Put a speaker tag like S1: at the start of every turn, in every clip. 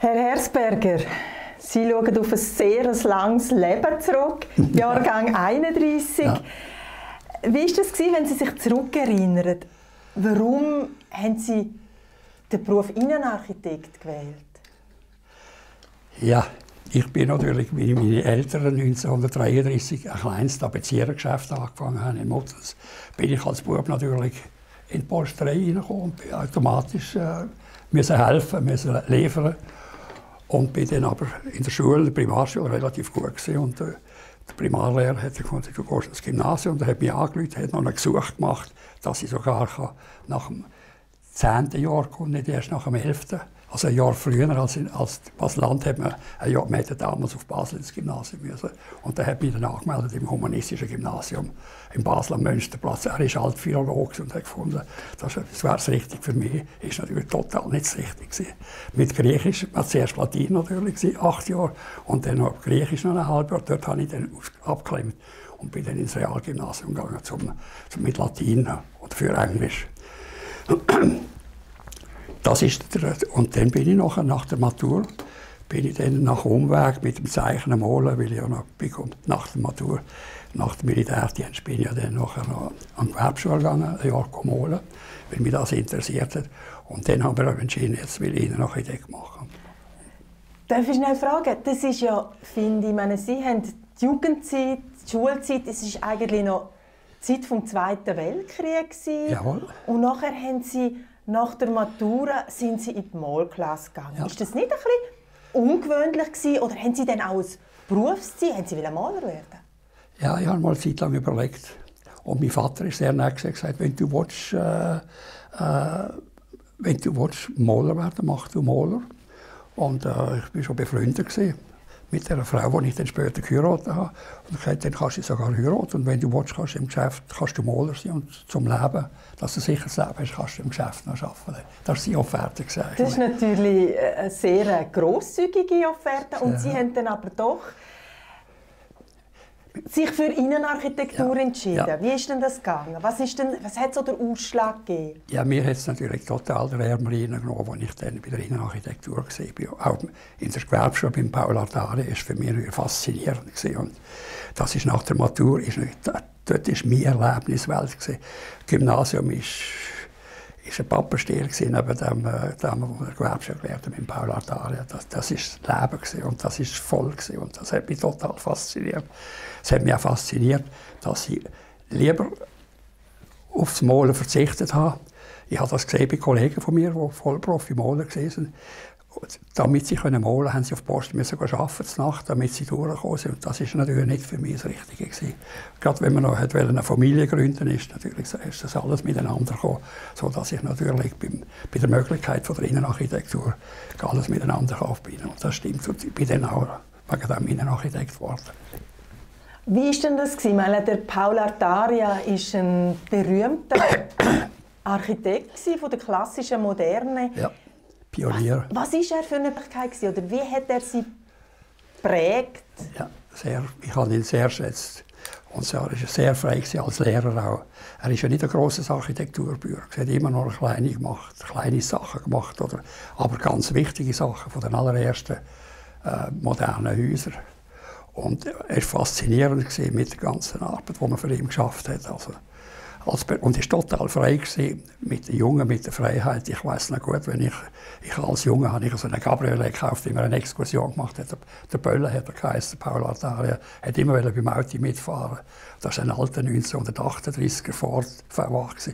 S1: Herr Hersberger, Sie schauen auf ein sehr langes Leben zurück, Jahrgang 31. Ja. Wie war das, wenn Sie sich zurückerinnern? Warum haben Sie den Beruf Innenarchitekt gewählt?
S2: Ja, ich bin natürlich, wie meine Eltern 1933 ein kleines Tapezierergeschäft angefangen haben in Muttens, bin ich als Bub natürlich in die Posterei reingekommen und bin automatisch müssen helfen, müssen liefern. Und bin dann aber in der Schule, in der Primarschule, relativ gut gewesen. Und der Primarlehrer hat gesagt, du gehst ins Gymnasium. Und er hat mich angerufen, hat noch einen Gesuch gemacht, dass ich sogar nach dem 10. Jahr kommen, nicht erst nach dem 11. Also ein Jahr früher als Basel-Land hat man ein Jahr, man hätte damals auf Basel ins Gymnasium müssen. Und er hat mich dann angemeldet im humanistischen Gymnasium in Basel am Münsterplatz. Er ist Altphilologe und hat gefunden, das wäre das Richtige für mich. Ist natürlich total nicht das Richtige. Mit Griechisch, zuerst Latein natürlich, 8 Jahre, und dann noch Griechisch noch ein halbes Jahr. Dort habe ich dann abgeklemmt und bin dann ins Realgymnasium gegangen, mit Latein oder für Englisch. Das ist und dann bin ich nachher, nach der Matur, bin ich dann nach Umweg mit dem Zeichnen malen, weil ich ja noch nach der Matur, nach dem Militärdienst, bin ich ja dann nachher noch an die Gewerbeschule gegangen, ein Jahr malen, weil mich das interessiert hat. Und dann haben wir entschieden, jetzt will ich Innenarchitekt machen.
S1: Darf ich schnell fragen? Das ist ja, finde ich, meine, Sie haben die Jugendzeit, die Schulzeit, es ist eigentlich noch die Zeit vom Zweiten Weltkrieg gewesen.
S2: Jawohl.
S1: Und nachher haben Sie nach der Matura sind Sie in die Malklasse gegangen.
S2: Ja.
S1: Ist das nicht ein bisschen ungewöhnlich gewesen, oder haben Sie dann auch als Berufsziel, haben Sie Maler werden?
S2: Ja, ich habe mal eine Zeit lang überlegt. Und mein Vater ist sehr nett gesagt, wenn du willst, Maler werden, mach du Maler. Und ich war schon befreundet mit der Frau, die ich dann später geheiratet habe. Und ich sagte, dann kannst du sogar heiraten. Und wenn du willst, kannst du im Geschäft du Maler sein. Und zum Leben, dass du ein sicheres Leben hast, kannst du im Geschäft noch arbeiten. Das ist die Offerte.
S1: Das ist natürlich eine sehr grosszügige Offerte. Und Sie haben dann aber doch sich für Innenarchitektur entschieden. Ja. Wie ist denn das gegangen? Was hat so den Ausschlag gegeben?
S2: Ja, mir hat es natürlich total den Ärmel reingenommen, als ich dann bei der Innenarchitektur war. Auch in der Gewerbeschule beim Paul Artari war für mich faszinierend. Und das ist nach der Matur, dort war meine Erlebniswelt. Das Gymnasium war ein Pappenstiel neben dem, der Gewerbeschule gelernt hat, mit Paul Artari. Das war das Leben und das war voll. Und das hat mich total fasziniert. Es hat mich auch fasziniert, dass ich lieber aufs Malen verzichtet habe. Ich habe das gesehen bei Kollegen von mir, die Vollprofi-Maler waren. Damit sie malen können, haben sie auf die Post arbeiten Nacht, damit sie durchgekommen sind. Und das war natürlich nicht für mich das Richtige gewesen. Gerade wenn man noch eine Familie gründen ist das alles miteinander gekommen, sodass ich natürlich bei der Möglichkeit von der Innenarchitektur alles miteinander aufbinden kann. Und das stimmt. Ich bin dann auch wegen dem Innenarchitekt geworden.
S1: Wie war denn das? Der Paul Artari war ein berühmter Architekt von der klassischen Moderne.
S2: Ja, Pionier.
S1: Was war er für eine Persönlichkeit? Oder wie hat er sie geprägt?
S2: Ja, ich habe ihn sehr geschätzt. Und er war sehr frei als Lehrer auch. Er ist ja nicht ein grosses Architekturbüro. Er hat immer noch kleine Sachen gemacht. Aber ganz wichtige Sachen von den allerersten modernen Häusern. Und er war faszinierend mit der ganzen Arbeit, die man für ihn geschafft hat. Und er war total frei mit den Jungen, mit der Freiheit. Ich weiss noch gut, wenn ich als Junge habe ich so eine Cabriolet gekauft, die mir eine Exkursion gemacht hat. Der Böller hat er geheißen, Paul Artari, hat immer beim Auto mitfahren. Das war ein alter 1938er Ford VW,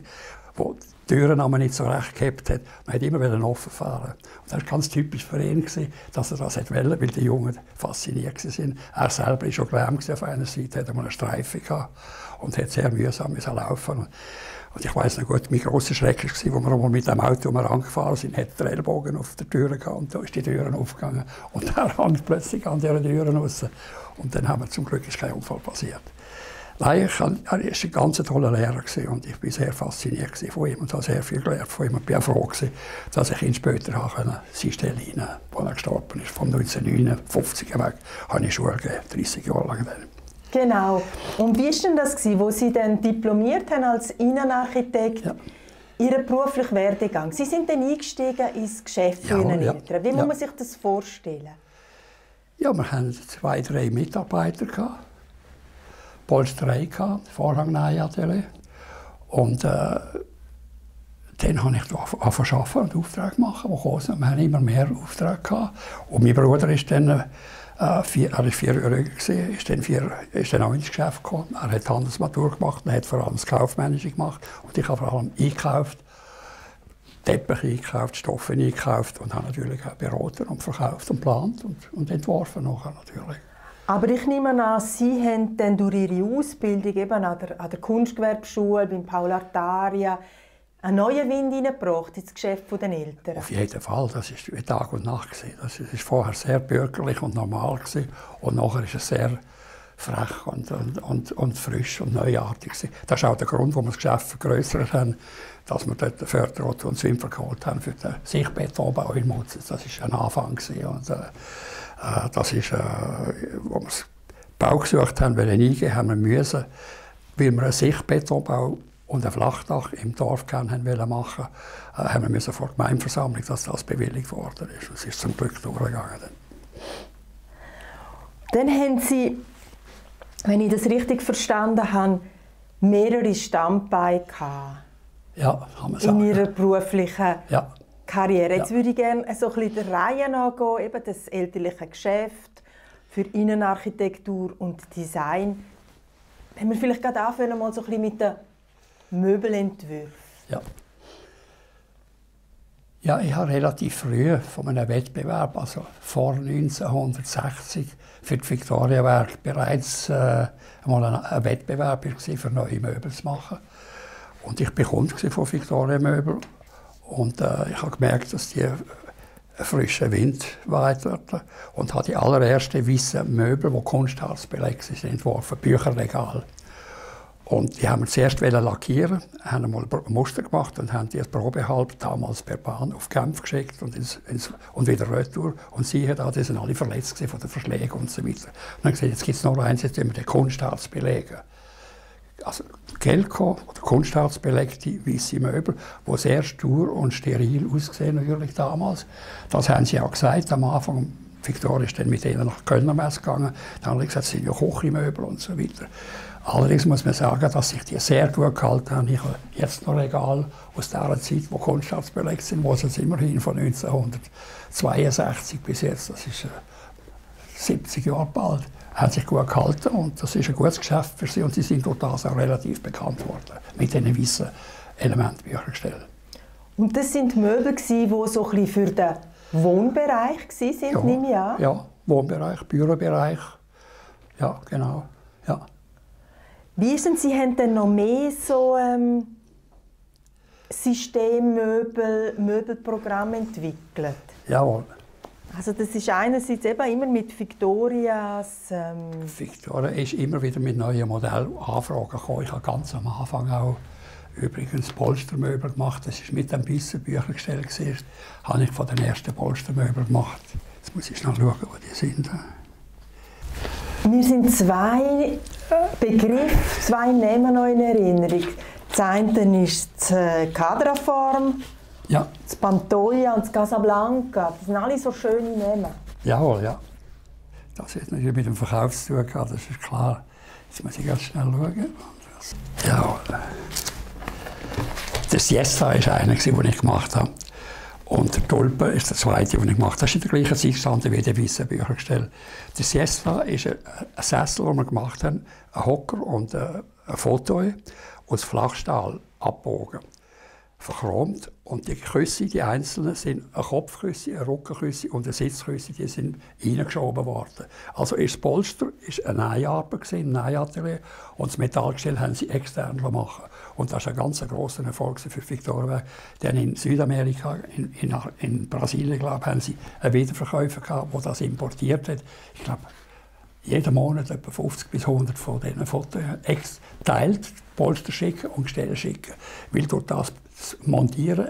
S2: wo die Türen aber nicht so recht gehabt hat. Man hat immer offen fahren. Und das war ganz typisch für ihn, dass er das wollte, weil die Jungen fasziniert waren. Er selber war schon gelähmt auf einer Seite, hatte einen Streifen gehabt und hat sehr mühsam laufen. Und ich weiss noch gut, mein grosser Schreck war, als wir mal mit dem Auto angefahren sind, hat der Ellbogen auf der Tür gehabt und da ist die Tür aufgegangen. Und er hängt plötzlich an dieser Tür raus. Und dann haben wir zum Glück kein Unfall passiert. Nein, er war ein ganz toller Lehrer und ich war sehr fasziniert von ihm und habe sehr viel gelernt von ihm. Ich bin auch froh, dass ich ihn später seine Stelle hinein, als er gestorben ist, von 1959 weg, habe ich Schule gegeben, 30 Jahre lang.
S1: Genau. Und wie war denn das, als Sie dann diplomiert haben als Innenarchitekt?
S2: Ja.
S1: Ihren beruflichen Werdegang. Sie sind dann eingestiegen ins Geschäft von Ihren Eltern. Wie muss man sich das vorstellen?
S2: Ja, wir hatten 2, 3 Mitarbeiter, Polsterei, Vorhangnähatelier. Und dann habe ich angefangen zu arbeiten und Aufträge machen, die kamen. Wir hatten immer mehr Aufträge gehabt. Und mein Bruder ist dann, er war 4 Jahre ist dann auch ins Geschäft gekommen. Er hat Handelsmatur gemacht, er hat vor allem das Kaufmännische gemacht. Und ich habe vor allem eingekauft, Teppiche eingekauft, Stoffe eingekauft und habe natürlich auch beraten und verkauft und geplant und entworfen nachher natürlich.
S1: Aber ich nehme an, Sie haben dann durch Ihre Ausbildung eben an der Kunstgewerbeschule, beim Paul Artaria, einen neuen Wind hineingebracht ins Geschäft der Eltern.
S2: Auf jeden Fall, das war wie Tag und Nacht. Das war vorher sehr bürgerlich und normal und nachher ist es sehr frech und frisch und neuartig. Das ist auch der Grund, warum wir das Geschäft vergrößert haben, dass wir dort den Förderort und Zwimper geholt haben für den Sichtbetonbau in Mozes. Das war ein Anfang. Und, das ist, wo wir das Bau gesucht haben, eingehen haben wir müssen, weil wir einen Sichtbetonbau und ein Flachdach im Dorf machen wollten, haben wir vor der Gemeindeversammlung, dass das bewilligt worden ist. Das ist zum Glück durchgegangen.
S1: Dann haben Sie, wenn ich das richtig verstanden habe, mehrere Standbeine gehabt.
S2: Ja, kann man sagen.
S1: In Ihrer beruflichen Karriere. Jetzt würde ich gerne so ein bisschen der Reihe nachgehen, eben das elterliche Geschäft für Innenarchitektur und Design. Wenn wir vielleicht gerade anfangen, mal so ein bisschen mit den Möbelentwürfen.
S2: Ja. Ja, ich habe relativ früh von einem Wettbewerb, also vor 1960, für die Viktoriawerk bereits mal ein Wettbewerb für neue Möbel zu machen. Und ich war Kunde von Victoria Möbel. Und ich habe gemerkt, dass die einen frischen Wind weht und habe die allerersten weißen Möbel, die kunstharzbelegt sind, entworfen, Bücherregal. Und die haben wir zuerst lackieren, haben mal ein Muster gemacht und haben die als Probehalb damals per Bahn auf Genf geschickt und wieder retour. Und siehe da, die sind alle verletzt von den Verschlägen und so weiter. Und dann haben gesagt, jetzt gibt es noch eins, jetzt müssen wir den Kunstharz belegen. Also Gelco oder Kunstharz belegte weiße Möbel, die sehr stur und steril aussehen natürlich damals. Das haben sie auch gesagt am Anfang. Victoria ist dann mit ihnen nach Kölner Messe gegangen. Dann haben sie gesagt, es sind ja Küchenmöbel und so weiter. Allerdings muss man sagen, dass sich die sehr gut gehalten haben. Ich habe jetzt noch Regal aus dieser Zeit, wo Kunstharz belegt sind, wo es immerhin von 1962 bis jetzt, das ist 70 Jahre bald, haben sich gut gehalten und das ist ein gutes Geschäft für sie und sie sind durch das auch relativ bekannt worden, mit diesen weißen Elementbüchergestellen.
S1: Und das sind Möbel, die so ein bisschen für den Wohnbereich waren,
S2: ja,
S1: nehme ich an?
S2: Ja, Wohnbereich, Bürobereich, ja, genau. Ja.
S1: Wie ist denn, Sie haben dann noch mehr so Systemmöbel, Möbelprogramme entwickelt?
S2: Jawohl.
S1: Also das ist einerseits eben immer mit Victorias...
S2: Victoria ist immer wieder mit neuen Modellanfragen gekommen. Ich habe ganz am Anfang auch übrigens Polstermöbel gemacht. Das war mit dem Büchergestell. Habe ich von den ersten Polstermöbeln gemacht. Jetzt muss ich schnell schauen, wo die sind.
S1: Mir sind zwei Begriffe, zwei Namen noch in Erinnerung. Das eine ist das Cadraform,
S2: ja.
S1: Das Pantoja und das Casablanca. Das sind alle so schöne Namen.
S2: Jawohl, ja. Das hat natürlich mit dem Verkauf zu tun gehabt, das ist klar. Jetzt muss ich ganz schnell schauen. Jawohl. Das Siesta war einer, den ich gemacht habe. Und der Tulpe ist der zweite, den ich gemacht habe. Das ist in der gleichen Zeit gestanden wie der weiße Büchergestell. Der Siesta ist ein Sessel, den wir gemacht haben, ein Hocker und ein Fauteuil aus Flachstahl abgebogen, verchromt. Und die Küsse, die einzelnen, sind eine Kopfküsse, eine Rückenküsse und eine Sitzküsse, die sind reingeschoben worden. Also ist das Polster ist eine Näharbeit, ein Nähatelier, und das Metallgestell haben sie extern machen. Und das ist ein ganz grosser Erfolg für Victoria. Denn in Südamerika, in Brasilien, glaube ich, haben sie einen Wiederverkäufer gehabt, der das importiert hat. Ich glaube, jeden Monat etwa 50 bis 100 von diesen Fotos teilt, Polster schicken und Gestelle schicken. Weil durch das Montieren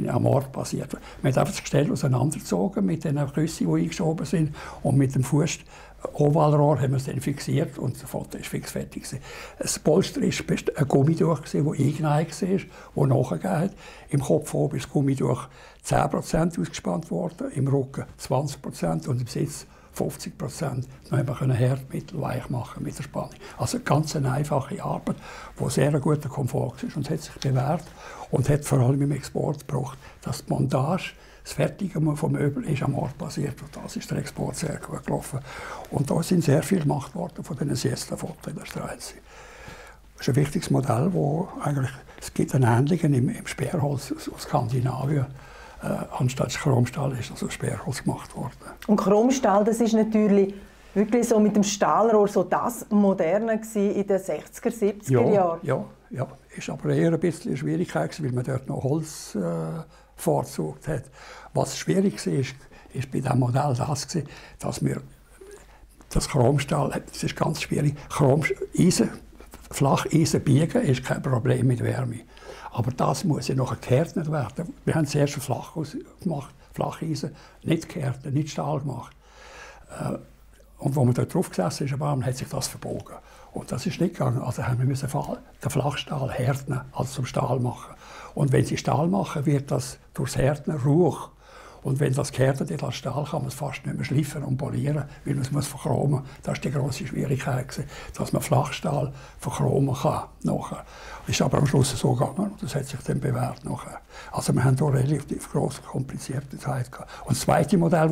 S2: am Ort passiert. Man hat einfach das Gestell auseinandergezogen mit den Küssen, die eingeschoben sind, und mit dem Fuß Ovalrohr haben wir es dann fixiert und das Foto war fix fertig. Das Polster war ein Gummidurch, das eingeneigt war, das nachgegeben hat. Im Kopf oben ist das Gummidurch 10% ausgespannt worden, im Rücken 20% und im Sitz 50%. Dann haben wir Herdmittel weich machen mit der Spannung. Also ganz eine einfache Arbeit, die sehr ein guter Komfort ist und hat sich bewährt und hat vor allem im Export gebracht, dass die Montage, das Fertigen vom Möbel ist am Ort passiert und das ist der Export sehr gut gelaufen. Und da sind sehr viel gemacht worden von diesen Siesta-Fotos in der Strelzy. Das ist ein wichtiges Modell, wo eigentlich, es gibt einen ähnlichen im Sperrholz aus Skandinavien. Anstatt Chromstahl ist also Sperrholz gemacht worden.
S1: Und Chromstahl, das ist natürlich wirklich so mit dem Stahlrohr so das Moderne in den 60er, 70er Jahren.
S2: Ja. Ist aber eher ein bisschen eine Schwierigkeit, weil man dort noch Holz vorgezogen hat. Was schwierig war, ist bei diesem Modell das, dass wir das Chromstahl, das ist ganz schwierig, Flacheisen biegen ist kein Problem mit Wärme. Aber das muss ja noch gehärtet werden. Wir haben zuerst flach gemacht, Flacheisen, nicht gehärtet, nicht Stahl gemacht. Und als man dort drauf gesessen ist, hat sich das verbogen. Und das ist nicht gegangen. Also haben wir den Flachstahl härten, als zum Stahl machen. Und wenn Sie Stahl machen, wird das durchs Härten ruhig. Und wenn das gehärtet ist als Stahl, kann man es fast nicht mehr schliffen und polieren, weil man es verchromen muss. Das war die grosse Schwierigkeit, dass man Flachstahl verchromen kann. Nachher. Das ist aber am Schluss so gegangen und das hat sich dann bewährt. Nachher. Also wir haben hier relativ grosse, komplizierte Zeit gehabt. Und das zweite Modell,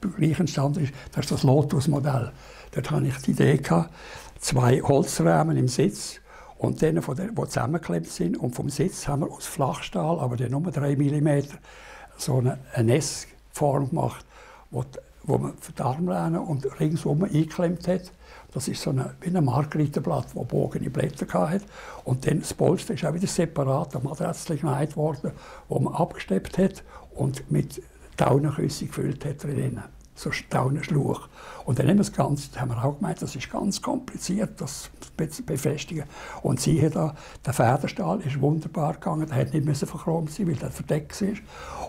S2: das gleich entstanden ist, das ist das Lotus-Modell. Dort hatte ich die Idee gehabt, 2 Holzrahmen im Sitz und dann, die zusammengeklemmt sind. Und vom Sitz haben wir aus Flachstahl, aber dann nur 3 mm, so eine S-Form gemacht, wo man für die Armlehne und ringsum eingeklemmt hat. Das ist so wie ein Margaritenblatt, das bogene Blätter hatte. Und dann das Polster ist auch wieder separat am Matratze genäht worden, wo man abgesteppt hat und mit Daunenküsse gefüllt hat drinnen. So Daunenschlauch. Und dann haben wir das Ganze, haben wir auch gemeint, das ist ganz kompliziert, das zu befestigen. Und siehe da, der Federstahl ist wunderbar gegangen, der hätte nicht verchromt sein, weil der verdeckt war.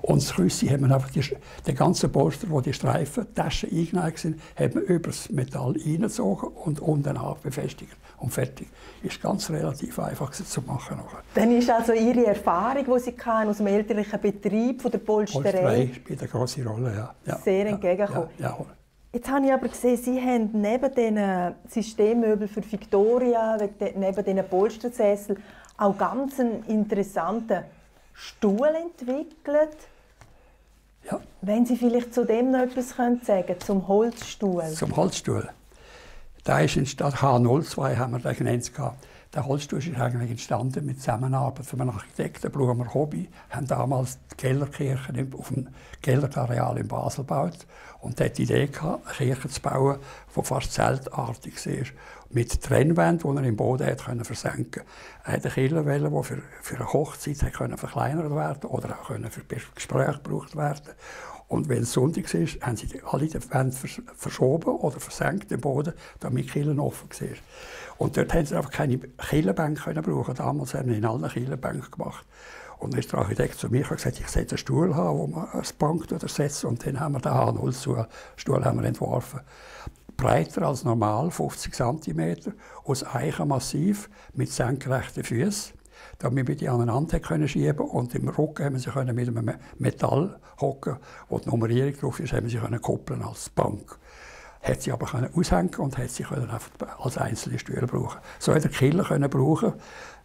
S2: Und das Küsse haben wir einfach den ganzen Polster, wo die Streifen, die Taschen eingeneigt sind, haben wir über das Metall reingezogen und unten auch befestigt. Und fertig. Ist ganz relativ einfach zu machen.
S1: Dann ist also Ihre Erfahrung, die Sie aus dem elterlichen Betrieb von der Polsterei
S2: spielt eine grosse Rolle, ja.
S1: Sehr entgegengekommen.
S2: Ja.
S1: Jetzt habe ich aber gesehen, Sie haben neben diesen Systemmöbeln für Victoria, neben diesen Polstersessel, auch ganz einen interessanten Stuhl entwickelt.
S2: Ja.
S1: Wenn Sie vielleicht zu dem noch etwas sagen können, zum Holzstuhl.
S2: Zum Holzstuhl. Da ist in Stadt H02 haben wir den genannt. Der Holzstuhl ist eigentlich entstanden mit Zusammenarbeit von einem Architekten, Blumer Hobby. Wir haben damals die Kellerkirche auf dem Kellerareal in Basel gebaut und dort die Idee gehabt, eine Kirche zu bauen, die fast zeltartig war, mit Trennwänden, die er im Boden versenken konnte. Er hatte eine Kellerwelle, die für eine Hochzeit verkleinert werden oder auch für Gespräche gebraucht werden. Und wenn es Sonntag war, haben sie alle die Wände verschoben oder versenkt im Boden, damit die Kirche offen war. Und dort haben sie einfach keine Kirchenbänke brauchen. Damals haben wir in allen Kirchenbänken gemacht. Und dann ist der Architekt zu mir gesagt, ich sollte einen Stuhl haben, wo man eine Bank setzt. Und dann haben wir den H0-Stuhl entworfen. Breiter als normal, 50 cm, aus Eichenmassiv mit senkrechten Füßen, damit wir die aneinander schieben können. Und im Rücken haben wir sie mit einem Metall hocken, wo die Nummerierung drauf ist, haben wir sie koppeln als Bank. Hat sie aber aushängen und hat sie als einzelne Stühle brauchen. So hätte der Killer brauchen,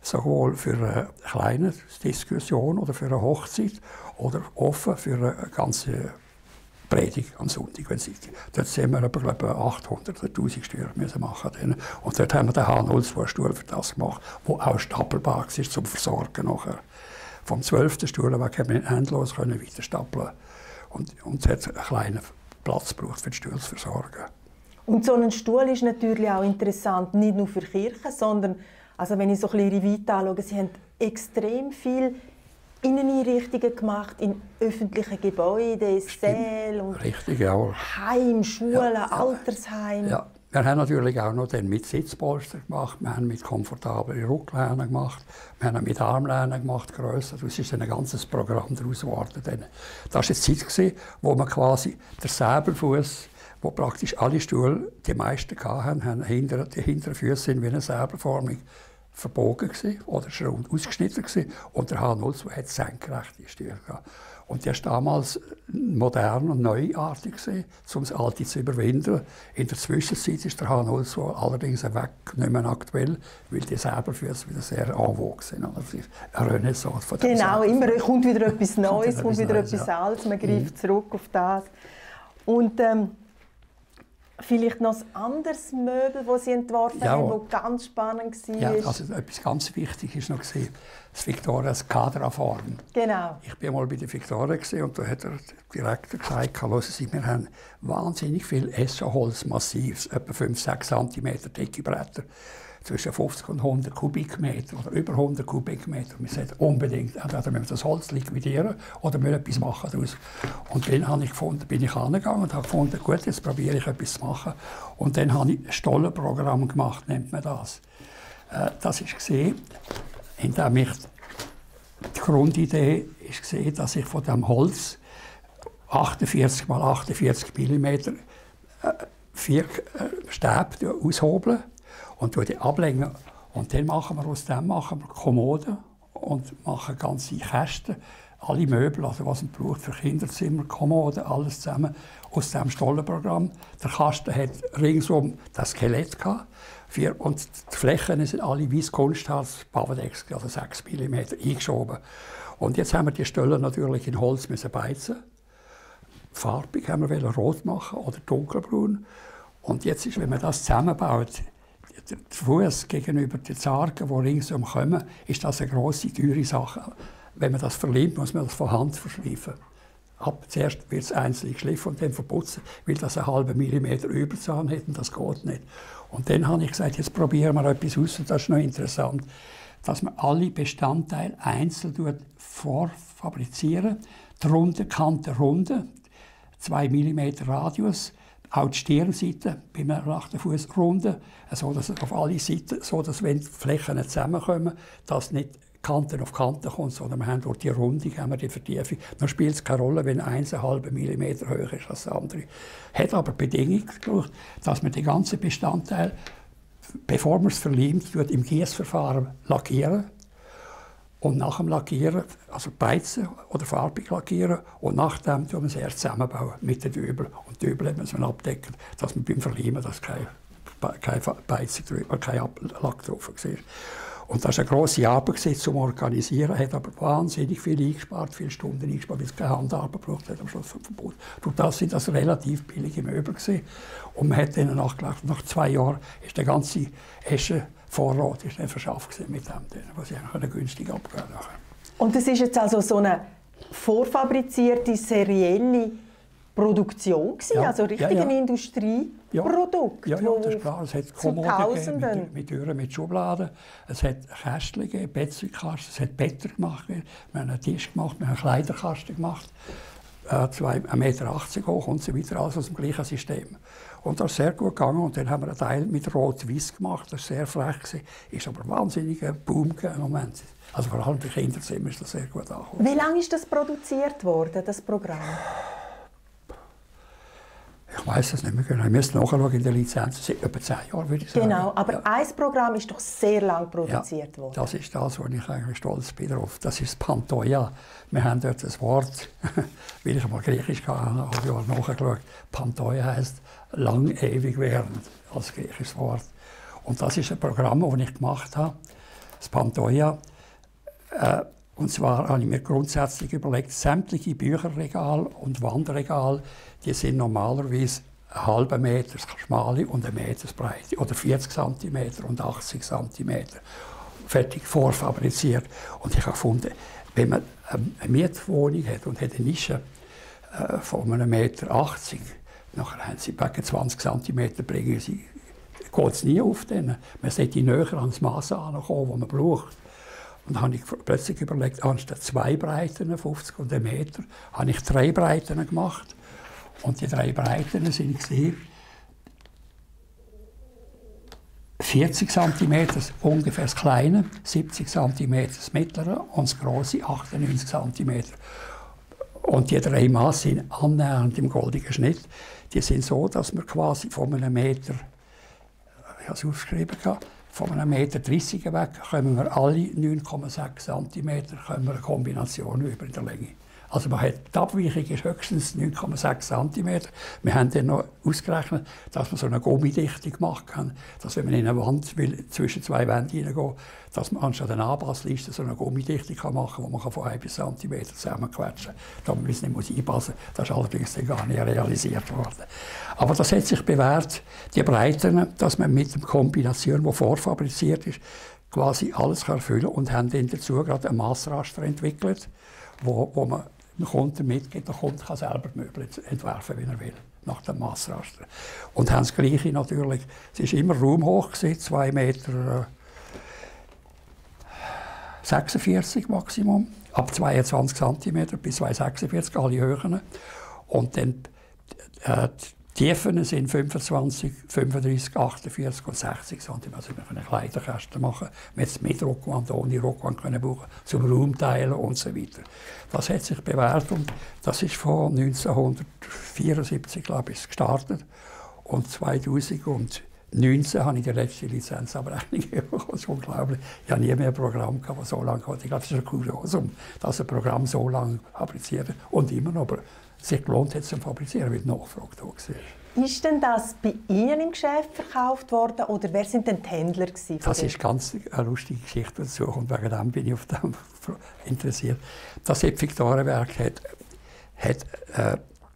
S2: sowohl für eine kleine Diskussion oder für eine Hochzeit oder offen für eine ganze Predigt am Sonntag. Dort sehen wir etwa 800 oder 1000 Stühle machen. Und dort haben wir den H02-Stuhl für das gemacht, der auch stapelbar ist zum Versorgen nachher. Vom 12. Stuhl weg haben wir endlos weiter stapeln. Und es hat einen kleinen Platz braucht, für die Stühle zu versorgen.
S1: Und so ein Stuhl ist natürlich auch interessant, nicht nur für Kirchen, sondern, also wenn ich so ein bisschen Ihre Vita anschaue, Sie haben extrem viel Inneneinrichtungen gemacht in öffentlichen Gebäuden, Säle und
S2: richtig, ja.
S1: Heim, Schulen, Altersheim.
S2: Ja. Wir haben natürlich auch noch mit Sitzpolster gemacht, wir haben mit komfortablen Rücklehnen gemacht, wir haben mit Armlehnen gemacht, grösser. Das ist ein ganzes Programm daraus geworden. Das war eine Zeit, wo man quasi den Säbelfuß wo praktisch alle Stühle, die meisten hatten, die hinteren Füße sind wie eine säbelförmig verbogen gewesen, oder rund ausgeschnitten gewesen, und der H02 hat senkrechte Stühle gehabt. Und der war damals modern und neuartig gewesen, um das Alte zu überwinden. In der Zwischenzeit ist der H02 allerdings weg, nicht mehr aktuell, weil die Säbelfüße wieder sehr en vogue sind. Das ist eine Renaissance von dem
S1: Genau, immer kommt wieder etwas Neues,
S2: kommt wieder
S1: etwas Altes, man greift zurück auf das. Und vielleicht noch ein anderes Möbel, das Sie entworfen haben, das ganz spannend war.
S2: Ja, also etwas ganz Wichtiges war noch das Victorias Cadra-Form.
S1: Genau.
S2: Ich war mal bei der Victoria und da hat der Direktor gesagt, hören Sie, wir haben wahnsinnig viel Essenholz massives, etwa 5-6 cm dicke Bretter, zwischen 50 und 100 Kubikmeter oder über 100 Kubikmeter. Wir sagten unbedingt, entweder müssen wir das Holz liquidieren oder wir etwas machen daraus. Und dann bin ich angegangen und habe gefunden, gut, jetzt probiere ich etwas zu machen. Und dann habe ich ein Stollenprogramm gemacht, nennt man das. Das war gesehen, indem ich die Grundidee war, dass ich von diesem Holz 48 x 48 mm 4 Stäbe aushobeln und die ablängen. Und dann machen wir aus dem Kommoden und machen ganze Kästen, alle Möbel, also was man braucht für Kinderzimmer, Kommoden, alles zusammen aus diesem Stollenprogramm. Der Kasten hat ringsum das Skelett gehabt. Und die Flächen sind alle wie Kunstharz, Bavedex, also 6 mm eingeschoben. Und jetzt haben wir die Stollen natürlich in Holz beizen. Farbig haben wir rot machen oder dunkelbraun. Und jetzt ist, wenn man das zusammenbaut, der Fuß gegenüber den Zargen, die ringsum kommen, ist das eine grosse, teure Sache. Wenn man das verleimt, muss man das von Hand verschleifen. Zuerst wird es einzeln geschliffen und dann verputzen, weil das einen halben Millimeter Überzahn hat und das geht nicht. Und dann habe ich gesagt, jetzt probieren wir etwas aus, und das ist noch interessant, dass man alle Bestandteile einzeln vorfabrizieren. Die runde Kante runde, 2 mm Radius, auch die Stirnseite beim rechten Fuß runde, so dass auf alle Seiten, so dass wenn die Flächen nicht zusammenkommen, dass nicht Kanten auf Kanten kommt, sondern wir haben durch die Rundung haben wir die Vertiefung. Dann spielt es keine Rolle, wenn 1,5 mm höher ist als der andere. Hat aber die Bedingung gemacht, dass man die ganzen Bestandteile, bevor man es verleimt, im Gießverfahren lackieren. Und nach dem Lackieren, also beizen oder farbig lackieren, und nachdem tun wir es erst zusammenbauen mit den Dübel. Und die Dübel muss man abdecken, dass man beim Verleimen kein Beizung drüber, kein Lack drauf war. Und das war eine grosse Arbeit zum Organisieren, hat aber wahnsinnig viel eingespart, viele Stunden eingespart, weil es keine Handarbeit braucht hat am Schluss vom Verbot. Durch das sind das relativ billige Möbel gewesen. Und man hat dann nachgelacht, nach 2 Jahren ist der ganze Eschenvorrat ist dann verschafft mit dem, was sie günstig abgeben können.
S1: Und das ist jetzt also so eine vorfabrizierte, serielle Produktion gewesen, also richtig ein Industrieprodukt.
S2: Ja, das ist klar. Es hat Kommoden mit Türen, mit Schubladen. Es hat Kästchen gegeben, Bettzeugkasten, es hat Betten gemacht. Wir haben einen Tisch gemacht, wir haben einen Kleiderkasten gemacht. 1,80 Meter hoch und so weiter, alles aus dem gleichen System. Und das ist sehr gut gegangen. Und dann haben wir einen Teil mit Rot-Weiß gemacht, das war sehr frech. Ist aber ein wahnsinniger Boom im Moment. Also vor allem für Kinderzimmer ist das sehr gut angekommen.
S1: Wie lange ist das produziert worden, das Programm?
S2: Ich weiss das nicht mehr genau. Ich müsste nachschauen in der Lizenz. Das sind etwa 10 Jahre, würde ich sagen.
S1: Genau, aber ein Programm ist doch sehr lang produziert worden.
S2: Das ist das, wo ich eigentlich stolz bin drauf. Das ist Pantoja. Wir haben dort ein Wort, weil ich mal Griechisch hatte, habe ich nachgeschaut. Pantoja heisst lang, ewig während, als griechisches Wort. Und das ist ein Programm, das ich gemacht habe, das Pantoja. Und zwar habe ich mir grundsätzlich überlegt, sämtliche Bücherregale und Wandregale, die sind normalerweise einen halben Meter schmale und 1 Meter breite oder 40 cm und 80 cm fertig vorfabriziert. Und ich habe gefunden, wenn man eine Mietwohnung hat und hat eine Nische von 1,80 Meter, nachher haben sie etwa 20 cm bringen, geht es nie auf denen. Man sollte näher ans Maß herankommen, das man braucht. Und dann habe ich plötzlich überlegt, anstatt 2 Breiten, 50 und 1 Meter, habe ich 3 Breiten gemacht. Und die 3 Breiten sind 40 cm ungefähr das kleine, 70 cm das mittlere und das grosse 98 cm. Und die 3 Maße sind annähernd im goldenen Schnitt. die sind so, dass wir quasi von einem Meter, ich habe es aufgeschrieben, von einem Meter 30 weg kommen wir alle 9,6 cm eine Kombination über in der Länge. Also man hat, die Abweichung ist höchstens 9,6 cm. Wir haben dann noch ausgerechnet, dass man so eine Gummidichtung machen kann, dass wenn man in eine Wand will, zwischen zwei Wänden hineingehen, dass man anstatt einer Anbassliste so eine Gummidichtung machen kann, wo man von 1 bis cm zusammenquetschen kann, damit man es nicht einpassen muss. Das ist allerdings dann gar nicht realisiert worden. Aber das hat sich bewährt, die Breiten, dass man mit der Kombination, die vorfabriziert ist, quasi alles erfüllen kann, und haben dann dazu gerade einen Massraster entwickelt, wo man dem Kunden mitgibt. Der Kunde kann selber die Möbel entwerfen, wie er will, nach dem Massraster. Und haben das Gleiche natürlich. Es war immer raumhoch, 2,46 Meter Maximum, ab 22 cm bis 2,46 alle Höhen. Und dann die Tiefen sind 25, 35, 48 und 60 cm. Also wir können Kleiderkästen machen, mit Rückwand, ohne Rückwand können brauchen, zum Raumteilen und so weiter. Das hat sich bewährt, und das ist von 1974, glaube ich, gestartet. Und 2019 habe ich die letzte Lizenzabrechnung bekommen. Das ist unglaublich. Ich habe nie mehr ein Programm gehabt, das so lange hat. Ich glaube, es ist ein Kuriosum, dass ein Programm so lange fabriziert und immer noch. Aber sich gelohnt hat zum Fabrizieren, weil die Nachfrage da war.
S1: Ist denn das bei Ihnen im Geschäft verkauft worden, oder wer sind denn die Händler gewesen?
S2: Das ist ganz eine lustige Geschichte dazu, und wegen dem bin ich auf dem interessiert. Das Viktorenwerk hat